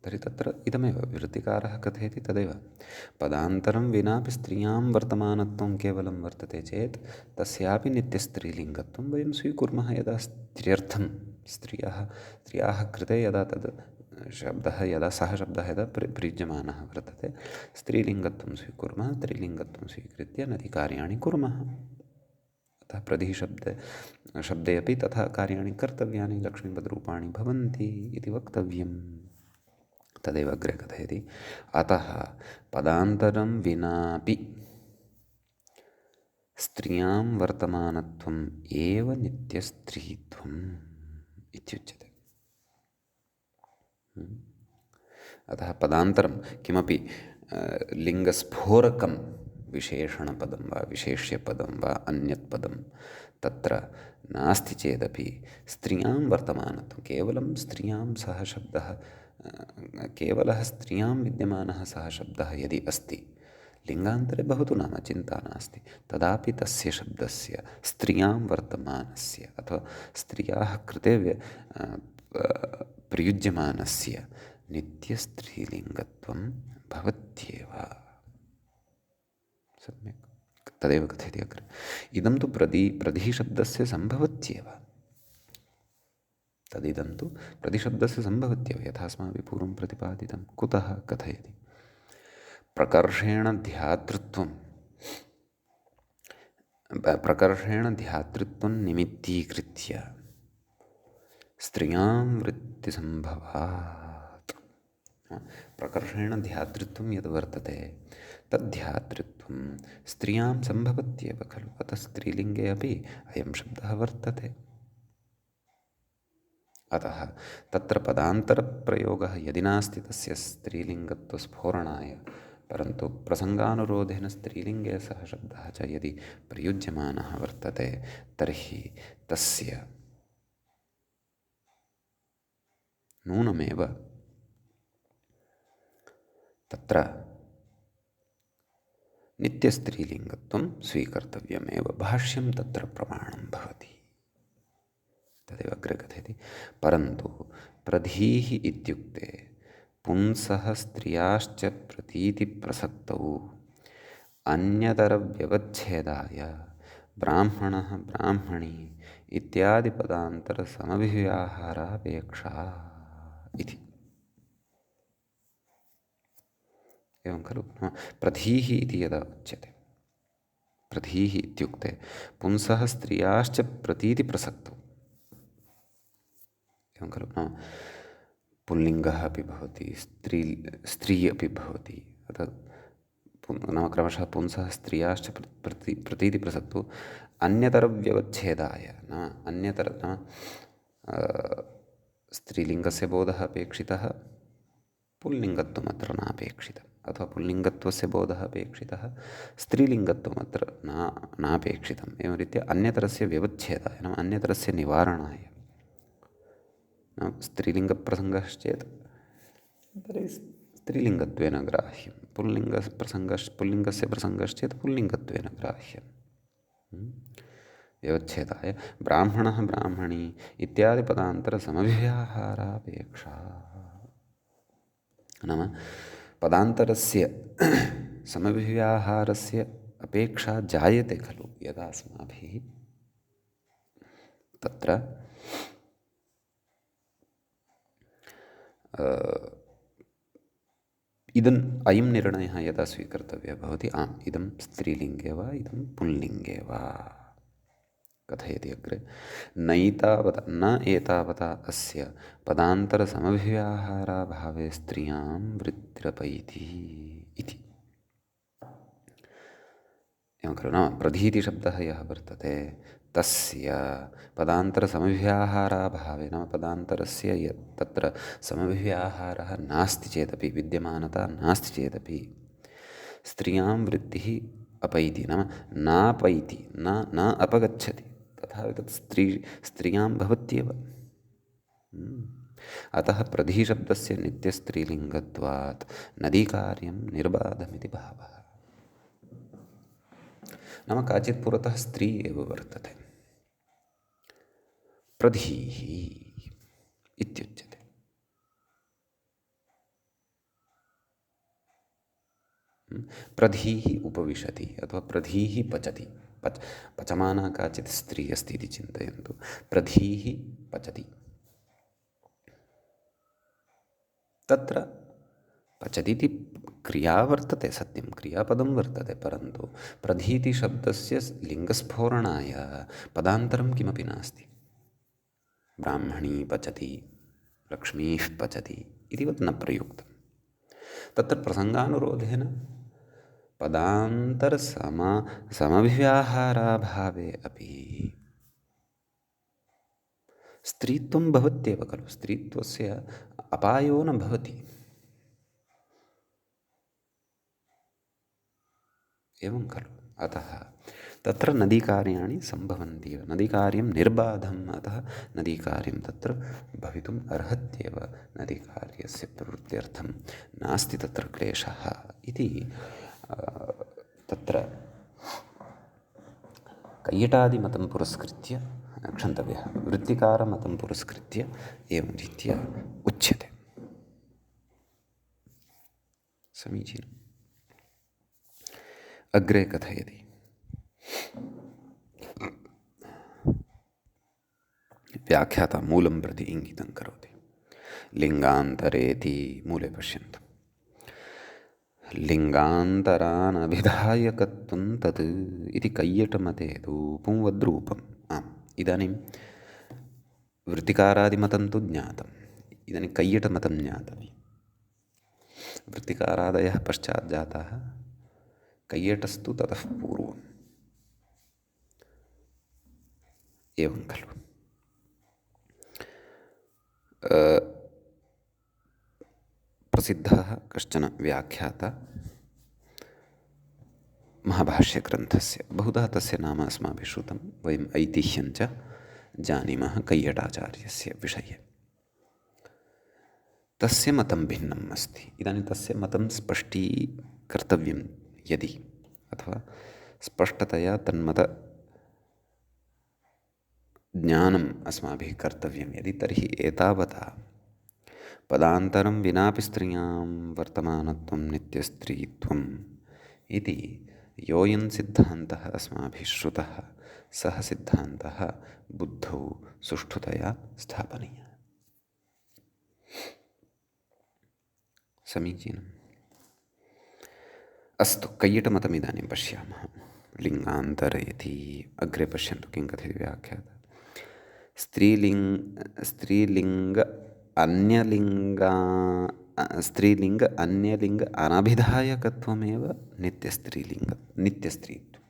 तर्हि तत्र इदमेव वृत्तिकारः कथयति तदेव। पदान्तरं विनापि स्त्रियां वर्तमानत्वं केवलं वर्तते चेत् तस्यापि नित्यस्त्रीलिङ्गत्वं वयं स्वीकुर्मः। यदा स्त्र्यर्थं स्त्रियाः कृते यदा तद् शब्दः यदा सः शब्दः यदा प्रयुज्यमानः वर्तते, स्त्रीलिङ्गत्वं स्वीकुर्मः, स्त्रीलिङ्गत्वं स्वीकृत्य नदीकार्याणि कुर्मः। अतः शब्दे अपि तथा कार्याणि कर्तव्यानि, लक्ष्मीपदरूपाणि भवन्ति इति वक्तव्यम्। तदेव अग्रे कथयति अतः पदान्तरं विनापि स्त्रियां वर्तमानत्वम् एव नित्यस्त्रीत्वम् इत्युच्यते। अतः पदान्तरं किमपि लिङ्गस्फोरकं विशेषणपदं वा विशेष्यपदं वा अन्यत् पदं तत्र नास्ति चेदपि स्त्रियां वर्तमानत्वं केवलं स्त्रियां सः शब्दः केवलः स्त्रियां विद्यमानः सः शब्दः यदि अस्ति लिङ्गान्तरे भवतु नाम चिन्ता नास्ति तदापि तस्य शब्दस्य स्त्रियां वर्तमानस्य अथवा स्त्रियाः कृते प्रयुज्यमानस्य नित्यस्त्रीलिङ्गत्वं भवत्येव सम्यक् तदेव कथयति अग्रे इदं तु प्रधिशब्दस्य सम्भवत्येव तदिदं तु प्रतिशब्दस्य सम्भवत्येव यथा अस्माभिः पूर्वं प्रतिपादितं कुतः कथयति प्रकर्षेण ध्यातृत्वं निमित्तीकृत्य स्त्रियां वृत्तिसम्भवात् प्रकर्षेण ध्यातृत्वं यद् वर्तते तद्ध्यातृत्वं स्त्रियां सम्भवत्येव खलु अतः स्त्रीलिङ्गे अपि अयं शब्दः वर्तते अतः तत्र पदान्तरप्रयोगः यदि नास्ति तस्य स्त्रीलिङ्गत्वस्फोरणाय परन्तु प्रसङ्गानुरोधेन स्त्रीलिङ्गे सः शब्दः च यदि प्रयुज्यमानः वर्तते तर्हि तस्य नूनमेव तत्र नित्यस्त्रीलिङ्गत्वं स्वीकर्तव्यमेव भाष्यं तत्र प्रमाणं भवति तदेव अग्रे कथयति परन्तु प्रधीः इत्युक्ते पुंसः स्त्रियाश्च प्रतीतिप्रसक्तौ अन्यतरव्यवच्छेदाय ब्राह्मणः ब्राह्मणी इत्यादिपदान्तरसमभिव्याहारापेक्षा इति एवं खलु प्रधीः इति यदा उच्यते प्रधीः इत्युक्ते पुंसः स्त्रियाश्च प्रतीतिप्रसक्तौ एवं खलु पुल्लिङ्गः अपि भवति स्त्री अपि भवति अतः नाम क्रमशः पुंसः स्त्रियाश्च प्रतीतिप्रसक्तौ अन्यतरव्यवच्छेदाय नाम अन्यतर नाम स्त्रीलिङ्गस्य बोधः अपेक्षितः पुल्लिङ्गत्वम् अत्र नापेक्षितम् अथवा पुल्लिङ्गत्वस्य बोधः अपेक्षितः स्त्रीलिङ्गत्वम् अत्र नापेक्षितम् एवं रीत्या अन्यतरस्य व्यवच्छेदाय नाम अन्यतरस्य निवारणाय नाम स्त्रीलिङ्गप्रसङ्गश्चेत् तर्हि स्त्रीलिङ्गत्वेन ग्राह्यं पुल्लिङ्गस्य प्रसङ्गश्चेत् पुल्लिङ्गत्वेन ग्राह्यं व्यवच्छेदाय ब्राह्मणः ब्राह्मणी इत्यादिपदान्तरसमभिव्याहारापेक्षा नाम पदान्तरस्य समभिव्याहारस्य अपेक्षा जायते खलु यदा अस्माभिः तत्र अयं निर्णयः यदा स्वीकर्तव्यः भवति आम् इदं स्त्रीलिङ्गे वा इदं पुल्लिङ्गे वा कथयति अग्रे न एतावता अस्य पदान्तरसमभिव्याहाराभावे स्त्रियां वृत्तिरपैति इति एवं खलु नाम प्रधीतिशब्दः यः वर्तते तस्य पदान्तरसमभिव्याहाराभावे नाम पदान्तरस्य तत्र समभिव्याहारः नास्ति चेदपि विद्यमानता नास्ति चेदपि स्त्रियां वृत्तिः अपैति नाम नापैति न अपगच्छति तथा तत् स्त्रियां भवत्येव अतः प्रधिशब्दस्य नित्यस्त्रीलिङ्गत्वात् नदीकार्यं निर्बाधमिति भावः नाम काचित् पुरतः स्त्री एव वर्तते प्रधीः इत्युच्यते प्रधीः उपविशति अथवा प्रधीः पचति पचमाना काचित् स्त्री अस्ति इति चिन्तयन्तु प्रधीः पचति तत्र पचतीति क्रिया वर्तते सत्यं क्रियापदं वर्तते परन्तु प्रधीतिशब्दस्य लिङ्गस्फोरणाय पदान्तरं किमपि नास्ति ब्राह्मणी पचति लक्ष्मीः पचति इतिवत् न प्रयुक्तं तत्र प्रसङ्गानुरोधेन समभिव्याहाराभावे अपि स्त्रीत्वं भवत्येव खलु स्त्रीत्वस्य अपायो न भवति एवं खलु। अतः तत्र नदीकार्याणि सम्भवन्ति एव, नदीकार्यं निर्बाधम्, अतः नदीकार्यं तत्र भवितुम् अर्हत्येव, नदीकार्यस्य प्रवृत्त्यर्थं नास्ति तत्र क्लेशः इति तत्र कैयटादिमतं पुरस्कृत्य क्षन्तव्यः, वृत्तिकारमतं पुरस्कृत्य एवं रीत्या उच्यते। समीचीनम्। अग्रे कथयति, व्याख्याता मूलं प्रति इङ्गितं करोति। लिङ्गान्तरेति मूले पश्यन्तु। लिङ्गान्तरानभिधायकत्वं तत् इति कैयटमते तु पुंवद्रूपम्। आम्, इदानीं वृत्तिकारादिमतं तु ज्ञातम्, इदानीं कैयटमतं ज्ञातव्यं। वृत्तिकारादयः पश्चात् जाताः, कैयटस्तु ततः पूर्वम्। एवं खलु। प्रसिद्धः कश्चन व्याख्याता महाभाष्यग्रन्थस्य, बहुधा तस्य नाम अस्माभिः श्रुतं, वयम् ऐतिह्यं च जानीमः कैयटाचार्यस्य विषये। तस्य मतं भिन्नम् अस्ति। इदानीं तस्य मतं स्पष्टीकर्तव्यं यदि, अथवा स्पष्टतया तन्मत ज्ञानम् अस्माभिः कर्तव्यं यदि, तर्हि एतावता पदान्तरं विनापि स्त्रियां वर्तमानत्वं नित्यस्त्रीत्वम् इति योऽयं सिद्धान्तः अस्माभिः श्रुतः, सः सिद्धान्तः बुद्धौ सुष्ठुतया स्थापनीयः। समीचीनम्। अस्तु, कैयटमतम् इदानीं पश्यामः। लिङ्गान्तरेति अग्रे पश्यन्तु किं कथयति व्याख्याता। स्त्रीलिङ्ग अन्यलिङ्ग अनभिधायकत्वमेव नित्यस्त्रीत्वम्।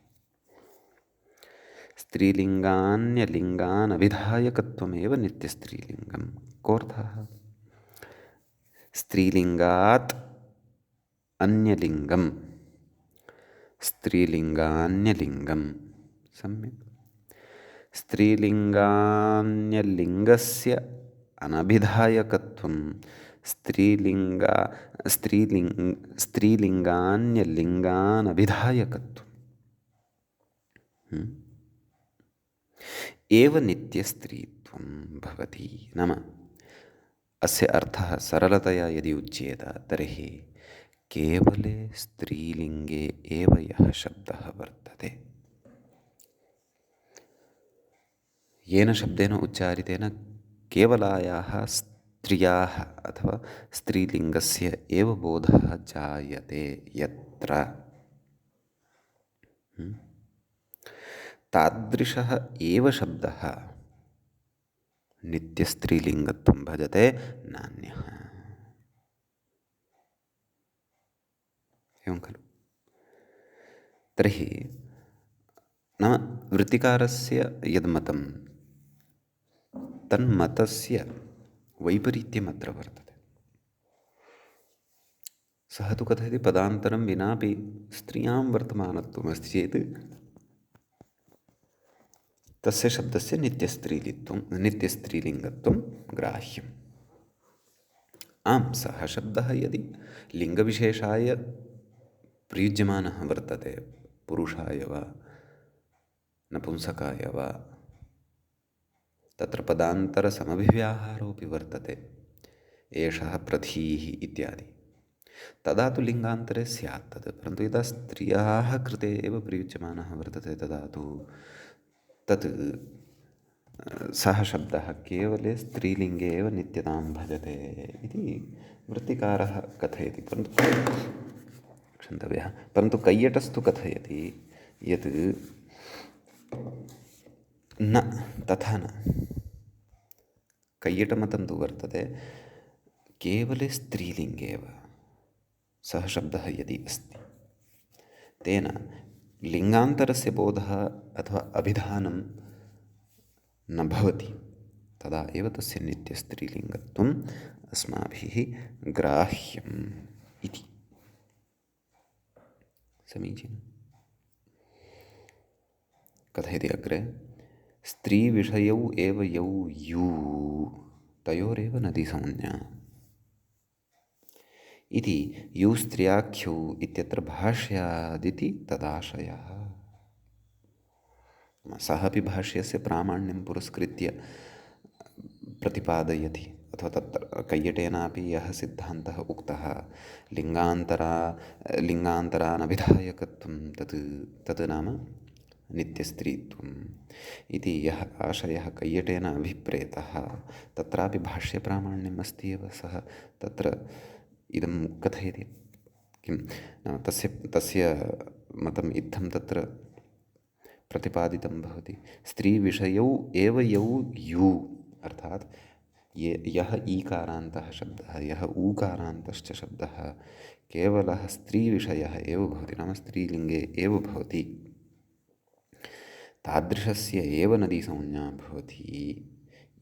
स्त्रीलिङ्गान्यलिङ्गानभिधायकत्वमेव नित्यस्त्रीलिङ्गम्। कोऽर्थः? स्त्रीलिङ्गात् अन्यलिङ्गं, स्त्रीलिङ्गान्यलिङ्गं। सम्यक्। स्त्रीलिङ्गान्यलिङ्गस्य अनभिधायकत्वं स्त्रीलिङ्गान्यलिङ्गानभिधायकत्वम् एव नित्यस्त्रीत्वं भवति। नाम अस्य अर्थः सरलतया यदि उच्येत तर्हि केवले स्त्रीलिङ्गे एव यः शब्दः वर्तते, येन शब्देन उच्चारितेन केवलायाः स्त्रियाः अथवा स्त्रीलिङ्गस्य एव बोधः जायते यत्र, तादृशः एव शब्दः नित्यस्त्रीलिङ्गत्वं भजते, नान्यः। एवं खलु। तर्हि नाम वृत्तिकारस्य यद्मतं तन्मतस्य वैपरीत्यमत्र वर्तते। सः तु कथयति पदान्तरं विनापि स्त्रियां वर्तमानत्वमस्ति चेत् तस्य शब्दस्य नित्यस्त्रीलिङ्गत्वं ग्राह्यम्। आम्, सः शब्दः यदि लिङ्गविशेषाय प्रयुज्यमानः वर्तते, पुरुषाय वा नपुंसकाय वा, तत्र पदान्तरसमभिव्याहारोऽपि वर्तते, एषः प्रथीः इत्यादि, तदा तु लिङ्गान्तरे स्यात् तद्। परन्तु यदा स्त्रियाः कृते एव प्रयुज्यमानः वर्तते तदा तु तत् सः शब्दः केवले स्त्रीलिङ्गे एव नित्यतां भजते इति वृत्तिकारः कथयति। परन्तु कैयटस्तु कथयति यत् न, तथा न। कैयटमतं तु वर्तते केवले स्त्रीलिङ्गे एव सः शब्दः यदि अस्ति, तेन लिङ्गान्तरस्य बोधः अथवा अभिधानं न भवति, तदा एव तस्य नित्यस्त्रीलिङ्गत्वम् अस्माभिः ग्राह्यम् इति। समीचीनम्। कथयति अग्रे स्त्रीविषयौ एव यौ यू तयोरेव नदीसंज्ञा इति यौ स्त्रियाख्यौ इत्यत्र भाष्यादिति तदाशयः। सः अपि भाष्यस्य प्रामाण्यं पुरस्कृत्य प्रतिपादयति अथवा तत्र कैयटेनापि यः सिद्धान्तः उक्तः लिङ्गान्तरानभिधायकत्वं तत् नाम नित्यस्त्रीत्वम् इति यः आशयः कैयटेन अभिप्रेतः तत्रापि भाष्यप्रामाण्यम् अस्ति एव। सः तत्र इदं कथयति किं नाम तस्य मतम् इत्थं तत्र प्रतिपादितं भवति। स्त्रीविषयौ एव यौ यू अर्थात् यः ईकारान्तः शब्दः यः ऊकारान्तश्च शब्दः केवलः स्त्रीविषयः एव भवति नाम स्त्रीलिङ्गे एव भवति तादृशस्य एव नदीसंज्ञा भवति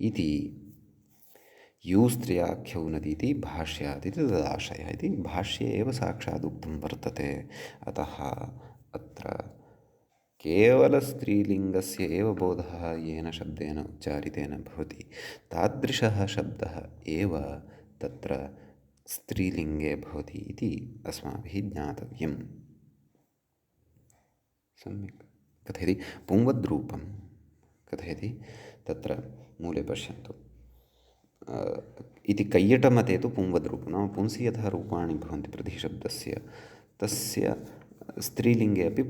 इति यौ स्त्रियाख्यौ नदीति भाष्यादिति तदाशयः इति भाष्ये एव साक्षादुक्तं वर्तते। अतः अत्र केवलस्त्रीलिङ्गस्य एव बोधः येन शब्देन उच्चारितेन भवति तादृशः शब्दः एव तत्र स्त्रीलिङ्गे भवति इति अस्माभिः ज्ञातव्यम्। सम्यक् कथयति पुंवद्रूपं कथयति तत्र मूले पश्यन्तु इति कैयटमते तु पुंवद्रूपं नाम पुंसि यथा रूपाणि भवन्ति प्रतिशब्दस्य तस्य स्त्रीलिङ्गे अपि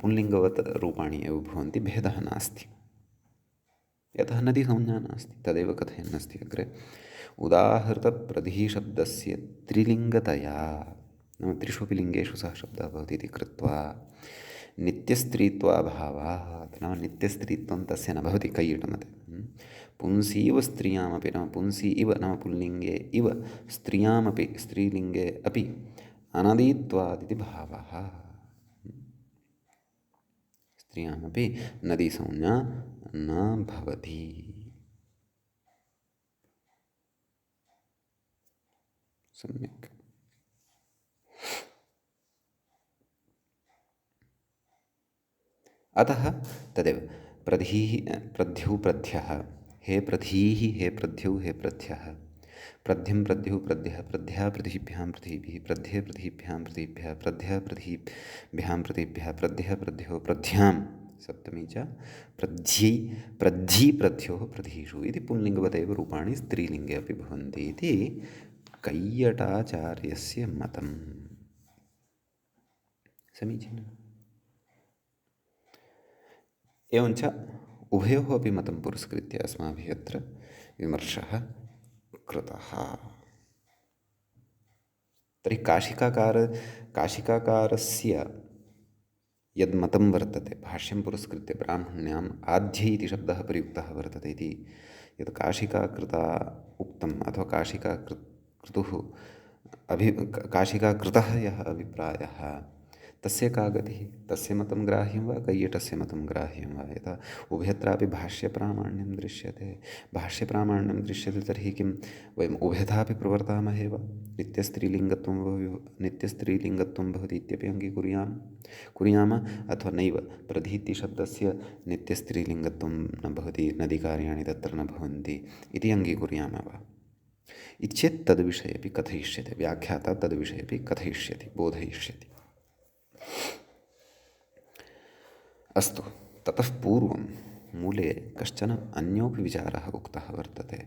पुंलिङ्गवत् रूपाणि एव भवन्ति भेदः नास्ति यतः नदीसंज्ञा नास्ति तदेव कथयन्नस्ति अग्रे उदाहृतप्रतिशब्दस्य त्रिलिङ्गतया नाम त्रिष्वपि लिङ्गेषु सः शब्दः भवति इति कृत्वा नित्यस्त्रीत्वाभावात् नाम नित्यस्त्रीत्वं तस्य न भवति कैयटमते पुंसीव स्त्रियामपि नाम पुंसी इव नाम पुल्लिङ्गे इव स्त्रियामपि स्त्रीलिङ्गे अपि अनदीत्वादिति भावः स्त्रियामपि नदीसंज्ञा न भवति। सम्यक् अतः तदेव प्रध्यौ प्रध्यः हे प्रधीः हे प्रध्यौ हे प्रध्यः प्रध्यं प्रद्युः प्रद्यः प्रद्ध्या प्रधिभ्यां प्रधिभिः प्रध्ये प्रधिभ्यां प्रधिभ्यः प्रध्यः प्रधिभ्यां प्रधिभ्यः प्रध्यः प्रध्यो प्रध्यां सप्तमी च प्रध्यै प्रद्धि प्रध्योः प्रधीषु इति पुंलिङ्गवदेव रूपाणि स्त्रीलिङ्गे अपि भवन्ति इति कैयटाचार्यस्य मतम्। समीचीनम्। एवञ्च उभयोः अपि मतं पुरस्कृत्य अस्माभिः अत्र विमर्शः कृतः। तर्हि काशिकाकारस्य यद्मतं वर्तते भाष्यं पुरस्कृत्य ब्राह्मण्याम् आध्ये इति शब्दः प्रयुक्तः वर्तते इति यत् काशिकाकृता उक्तम् अथवा काशिकाकृतुः काशिकाकृतः यः अभिप्रायः तस्य का गतिः तस्य मतं ग्राह्यं वा कैयटस्य मतं ग्राह्यं वा यथा उभयत्रापि भाष्यप्रामाण्यं दृश्यते तर्हि किं वयम् उभयथापि प्रवर्तामः एव नित्यस्त्रीलिङ्गत्वं भवति इत्यपि अङ्गीकुर्याम अथवा नैव प्रधीतिशब्दस्य नित्यस्त्रीलिङ्गत्वं न भवति नदीकार्याणि तत्र न भवन्ति इति अङ्गीकुर्यामः वा इति चेत् तद्विषये अपि कथयिष्यते व्याख्याता तद्विषये अपि कथयिष्यति बोधयिष्यति। अस्तु ततः पूर्वं मूले कश्चन अन्योपि विचारः उक्तः वर्तते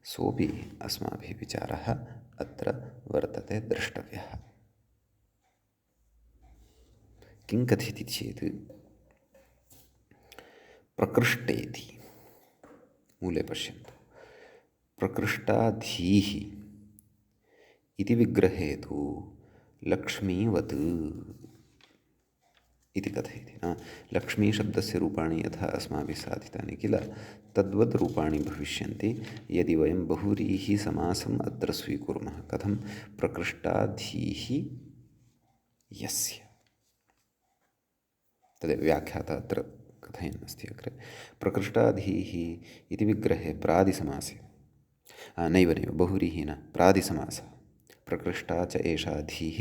सोऽपि अस्माभिः विचारः अत्र वर्तते द्रष्टव्यः। किं कथयति चेत् प्रकृष्टेति मूले पश्यन्तु प्रकृष्टाधीः इति विग्रहे तु लक्ष्मीवत् इति कथयति न लक्ष्मीशब्दस्य रूपाणि यथा अस्माभिः साधितानि किल तद्वद् रूपाणि भविष्यन्ति यदि वयं बहुव्रीः समासम् अत्र स्वीकुर्मः। कथं प्रकृष्टाधीः यस्य तदेव व्याख्याता अत्र कथयन् अस्ति अग्रे प्रकृष्टाधीः इति विग्रहे प्रादिसमासे नैव बहुव्रीः न प्रादिसमासः प्रकृष्टा च एषा धीः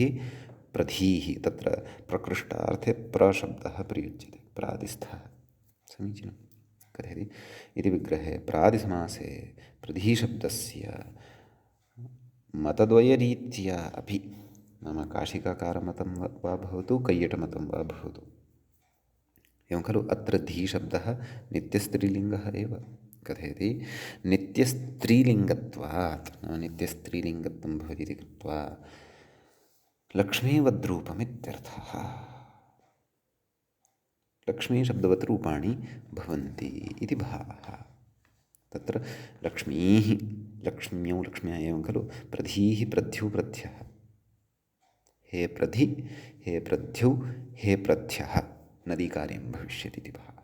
प्रधीः तत्र प्रकृष्टार्थे प्रशब्दः प्रयुज्यते प्रादिस्थः समीचीनं कथयति इति विग्रहे प्रादिसमासे प्रधिशब्दस्य मतद्वयरीत्या अपि नाम काशिकाकारमतं वा भवतु कैयटमतं वा भवतु एवं खलु अत्र धीशब्दः नित्यस्त्रीलिङ्गः एव कथयति नित्यस्त्रीलिङ्गत्वात् नित्यस्त्रीलिङ्गत्वं भवति इति कृत्वा लक्ष्मीवद्रूपमित्यर्थः लक्ष्मीशब्दवत् रूपाणि भवन्ति इति भावः तत्र लक्ष्मीः लक्ष्म्यौ लक्ष्म्या एवं खलु प्रधीः प्रध्युः प्रध्यः हे प्रधि हे प्रध्यौ हे प्रध्यः नदीकार्यं भविष्यति इति भावः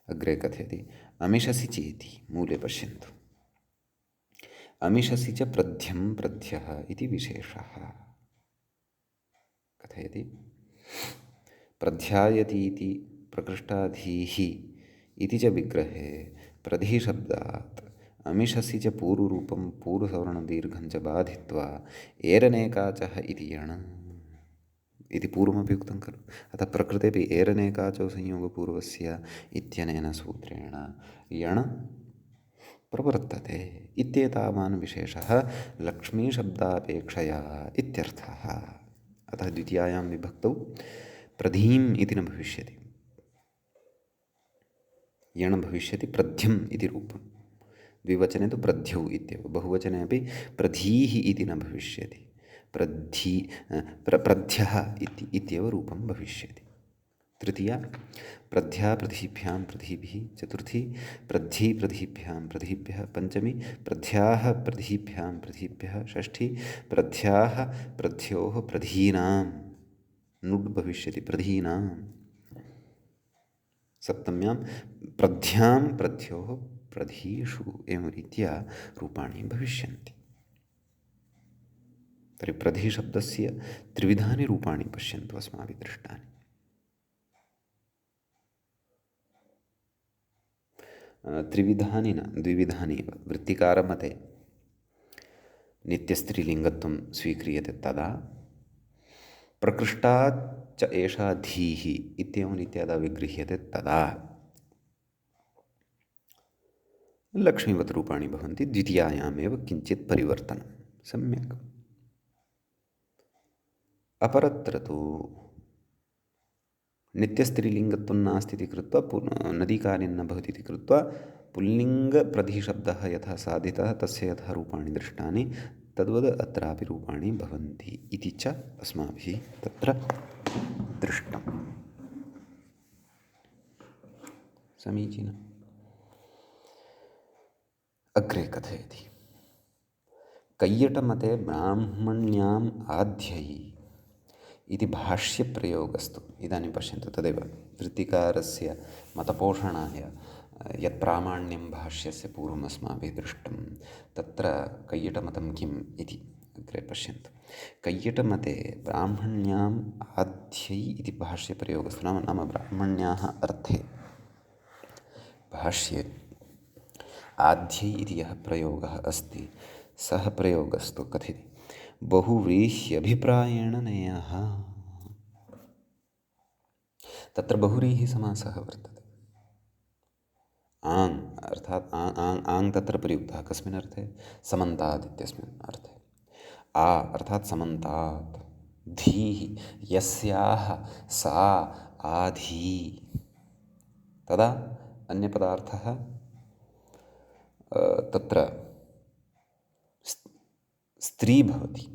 अग्रे कथयति अमिषसि चेति मूले पश्यन्तु अमिषसि च प्रध्यं प्रध्यः इति विशेषः कथयति प्रध्यायतीति प्रकृष्टाधीः इति च विग्रहे प्रधिशब्दात् अमिषसि च पूर्वरूपं पूर्वसवर्णदीर्घं च बाधित्वा एरनेकाचः इति यण इति पूर्वमपि उक्तं खलु अतः प्रकृतेपि एरनेकाचौ संयोगपूर्वस्य इत्यनेन सूत्रेण यण प्रवर्तते इत्येतावान् विशेषः लक्ष्मीशब्दापेक्षया इत्यर्थः अतः द्वितीयायां विभक्तौ प्रधीम् इति न भविष्यति यण भविष्यति प्रध्यम् इति रूपं द्विवचने तु प्रध्यौ इत्येव बहुवचने अपि प्रधीः इति न भविष्यति प्रध्यः इत्येव रूपं भविष्यति तृतीया प्रध्या प्रधिभ्यां प्रधिभिः चतुर्थी प्रद्धि प्रधिभ्यां प्रधिभ्यः पञ्चमी प्रध्याः प्रधिभ्यां प्रधिभ्यः षष्ठी प्रध्याः प्रध्योः प्रधीनां नुड् भविष्यति प्रधीनां सप्तम्यां प्रध्यां प्रध्योः प्रधीषु एवं रीत्या रूपाणि भविष्यन्ति तर्हि प्रधिशब्दस्य त्रिविधानि रूपाणि पश्यन्तु अस्माभिः दृष्टानि त्रिविधानि न द्विविधानि एव वृत्तिकारमते नित्यस्त्रीलिङ्गत्वं स्वीक्रियते तदा प्रकृष्टाच्च एषा धीः इत्येवं रीत्या यदा विगृह्यते तदा लक्ष्मीवत् रूपाणि भवन्ति द्वितीयायामेव किञ्चित् परिवर्तनं सम्यक् अपरत्र तु नित्यस्त्रीलिङ्गत्वं नास्ति इति कृत्वा नदीकार्यं न भवति इति कृत्वा पुल्लिङ्गप्रतिशब्दः यथा साधितः तस्य यथा रूपाणि दृष्टानि तद्वद् अत्रापि रूपाणि भवन्ति इति च अस्माभिः तत्र दृष्टम् समीचीनम् अग्रे कथयति कैयटमते ब्राह्मण्याम् आद्यै इति भाष्यप्रयोगस्तु इदानीं पश्यन्तु तदेव वृत्तिकारस्य मतपोषणाय यत् प्रामाण्यं भाष्यस्य पूर्वम् अस्माभिः दृष्टं तत्र कैयटमतं किम् इति अग्रे पश्यन्तु कैयटमते ब्राह्मण्याम् आद्यै इति भाष्यप्रयोगस्तु नाम ब्राह्मण्याः अर्थे भाष्ये आद्यै इति यः प्रयोगः अस्ति सः प्रयोगस्तु कथयति बहुव्रीह्यभिप्रायेण नेयः तत्र बहुव्रीहिसमासः वर्तते आङ् अर्थात् आङ् तत्र प्रयुक्तः कस्मिन् अर्थे समन्तात् इत्यस्मिन् अर्थे आ अर्थात् समन्तात् धीः यस्याः सा आधी तदा अन्यपदार्थः तत्र स्त्री भवति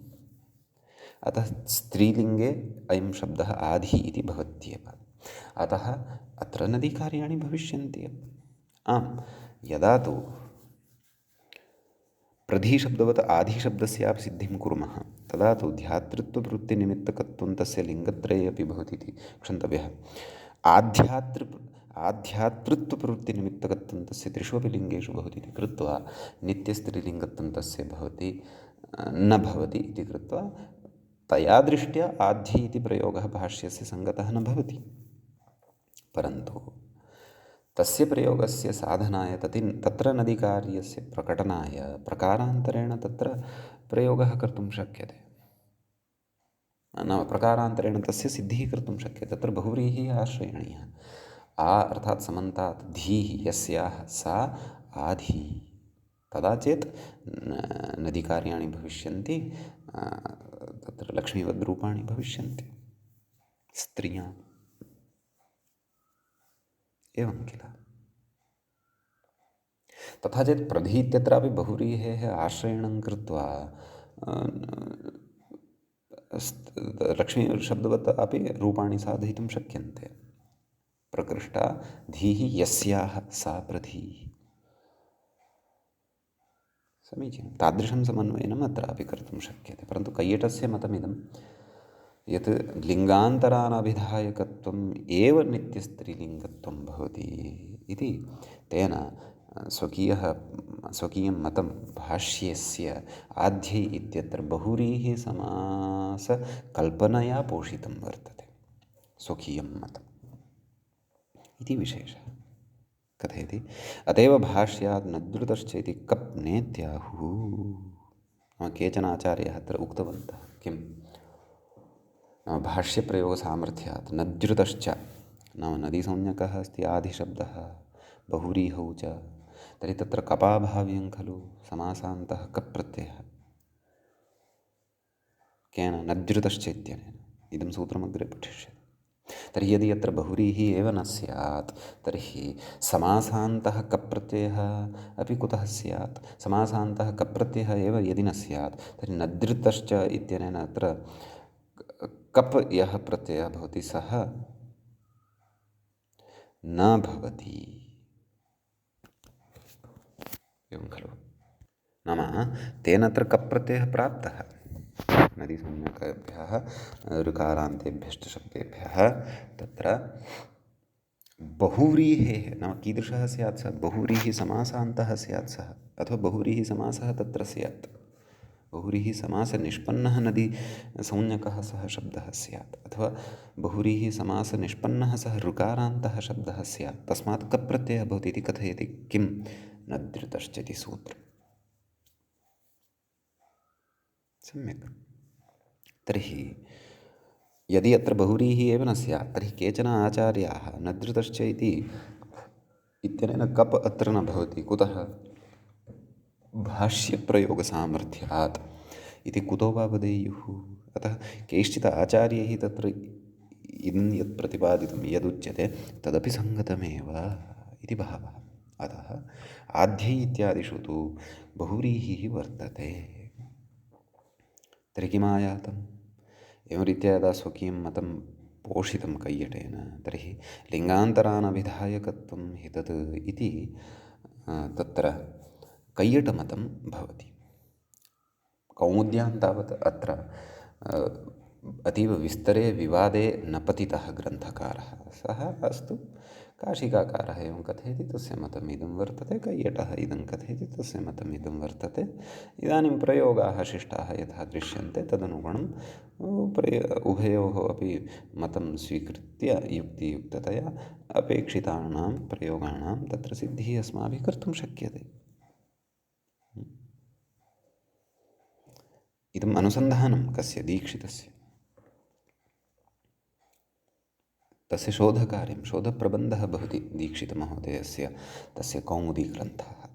अतः स्त्रीलिङ्गे अयं शब्दः आधी इति भवत्येव अतः अत्र नदीकार्याणि भविष्यन्ति आम् यदा तु प्रधिशब्दवत् आधिशब्दस्यापि सिद्धिं कुर्मः तदा तु ध्यातृत्ववृत्तिनिमित्तकत्वं तस्य लिङ्गत्रये अपि भवति इति क्षन्तव्यः आध्यातृत्वप्रवृत्तिनिमित्तकत्वं तस्य त्रिषु अपि लिङ्गेषु भवति इति कृत्वा नित्यस्त्रीलिङ्गत्वं तस्य भवति न भवति इति कृत्वा तया दृष्ट्या आद्धि इति प्रयोगः भाष्यस्य सङ्गतः न भवति परन्तु तस्य प्रयोगस्य साधनाय तत्र नदीकार्यस्य प्रकटनाय प्रकारान्तरेण तत्र प्रयोगः कर्तुं शक्यते नाम प्रकारान्तरेण तस्य सिद्धिः कर्तुं शक्यते। तत्र बहुव्रीहिः आश्रयणीयः। आ अर्थात् समन्तात् धीः यस्याः सा आधी। तदा चेत् नदीकार्याणि भविष्यन्ति, तत्र लक्ष्मीवद्रूपाणि भविष्यन्ति स्त्रियाम्। एवं किल। तथा चेत् प्रधी इत्यत्रापि बहुव्रीहेः आश्रयणं कृत्वा लक्ष्मीशब्दवत् अपि रूपाणि साधयितुं शक्यन्ते। प्रकृष्टा धीः यस्याः सा प्रधीः। समीचीनं। तादृशं समन्वयनम् अत्रापि कर्तुं शक्यते। परन्तु कैयटस्य मतमिदं यत् लिङ्गान्तरानभिधायकत्वम् एव नित्यस्त्रीलिङ्गत्वं भवति इति, तेन स्वकीयं मतं भाष्यस्य आध्ये इत्यत्र बहुव्रीहि समासकल्पनया पोषितं वर्तते स्वकीयं मतम् इति विशेषः। कथयति अतएव भाष्यात् नद्रुतश्च इति कप् नेत्याहुः। केचन आचार्याः अत्र उक्तवन्तः किं भाष्यप्रयोगसामर्थ्यात् नद्रुतश्च, नाम नदीसंज्ञकः अस्ति आदिशब्दः बहुव्रीहौ च, तर्हि तत्र कपाभाव्यं खलु समासान्तः कप् प्रत्ययः। केन नद्रुतश्च इत्यनेन। इदं सूत्रमग्रे पठिष्यति। तर्हि यदि अत्र बहुव्रीहिः एव न स्यात् तर्हि समासान्तः कप् प्रत्ययः अपि कुतः स्यात्। समासान्तः कप् प्रत्ययः एव यदि न स्यात् तर्हि नद्रुतश्च इत्यनेन अत्र कप् यः प्रत्ययः भवति सः न भवति। एवं खलु। नाम तेन अत्र कप् प्रत्ययः प्राप्तः नदीसंज्ञकेभ्यः ऋकारान्तेभ्यश्च शब्देभ्यः। तत्र बहुव्रीहेः नाम कीदृशः स्यात् सः बहुव्रीहिः समासान्तः स्यात् सः, अथवा बहुव्रीहिः समासः तत्र स्यात्। बहुव्रीहिः समासनिष्पन्नः नदी संज्ञकः सः शब्दः स्यात्, अथवा बहुव्रीहिः समासनिष्पन्नः सः ऋकारान्तः शब्दः स्यात्। तस्मात् कप् प्रत्ययः भवति इति कथयति। किं नद्रुतश्च इति सूत्रम्। सम्यक्। तर्हि यदि अत्र बहुव्रीहिः एव न स्यात् तर्हि केचन आचार्याः नद्रुतश्च इत्यनेन कप् अत्र न भवति। कुतः? भाष्यप्रयोगसामर्थ्यात् इति कुतो वा वदेयुः। अतः कैश्चित् आचार्यैः तत्र इदं यत् प्रतिपादितं यदुच्यते तदपि सङ्गतमेव इति भावः। अतः आध्ये इत्यादिषु तु बहुव्रीहिः वर्तते। तर्हि किमायातम्? एवं रीत्या यदा स्वकीयं मतं पोषितं कैयटेन तर्हि लिङ्गान्तरानभिधायकत्वं हि तत् इति तत्र कैयटमतं भवति। कौमुद्यां तावत् अत्र अतीव विस्तरे विवादे न पतितः ग्रन्थकारः। सः अस्तु काशिकाकारः एवं कथयति तस्य मतमिदं वर्तते, कैयटः इदं कथयति तस्य मतमिदं वर्तते। इदानीं प्रयोगाः शिष्टाः यथा दृश्यन्ते तदनुगुणं उभयोः अपि मतं स्वीकृत्य युक्तियुक्ततया अपेक्षितानां प्रयोगाणां तत्र सिद्धिः अस्माभिः कर्तुं शक्यते। इदम् अनुसन्धानं कस्य? दीक्षितस्य। तस्य शोधकार्यं शोधप्रबन्धः भवति दीक्षितमहोदयस्य तस्य कौमुदीग्रन्थः।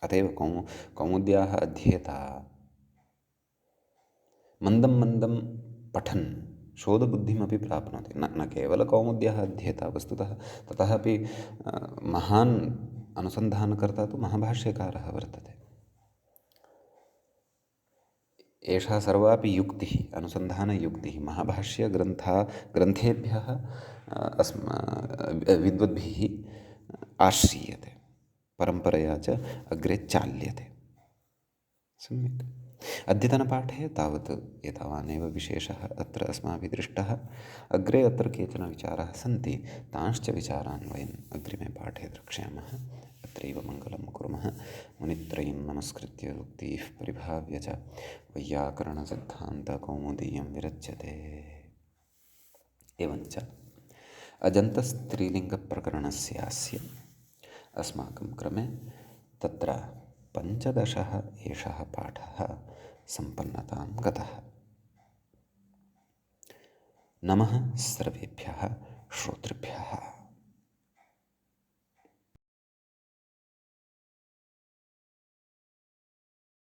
अत एव कौमुद्याः अध्येता मन्दं मन्दं पठन् शोधबुद्धिमपि प्राप्नोति। न केवलकौमुद्याः अध्येता, वस्तुतः ततः अपि महान् अनुसन्धानकर्ता तु महाभाष्यकारः वर्तते। एषा सर्वापि युक्तिः अनुसन्धानयुक्तिः महाभाष्यग्रन्थेभ्यः विद्वद्भिः आश्रीयते, परम्परया च अग्रे चाल्यते। सम्यक्। अद्यतनपाठे तावत् एतावानेव विशेषः अत्र अस्माभिः दृष्टः। अग्रे अत्र केचन विचाराः सन्ति, तांश्च विचारान् वयम् अग्रिमे पाठे द्रक्ष्यामः। अत्रैव मङ्गलं कुर्मः। मुनित्रयं नमस्कृत्य उक्तिः परिभाव्य च वैयाकरणसिद्धान्तकौमुदीयं विरच्यते। एवञ्च अजन्तस्त्रीलिङ्गप्रकरणस्यास्य अस्माकं क्रमे तत्र 15 एषः पाठः सम्पन्नतां गतः। नमः सर्वेभ्यः श्रोतृभ्यः।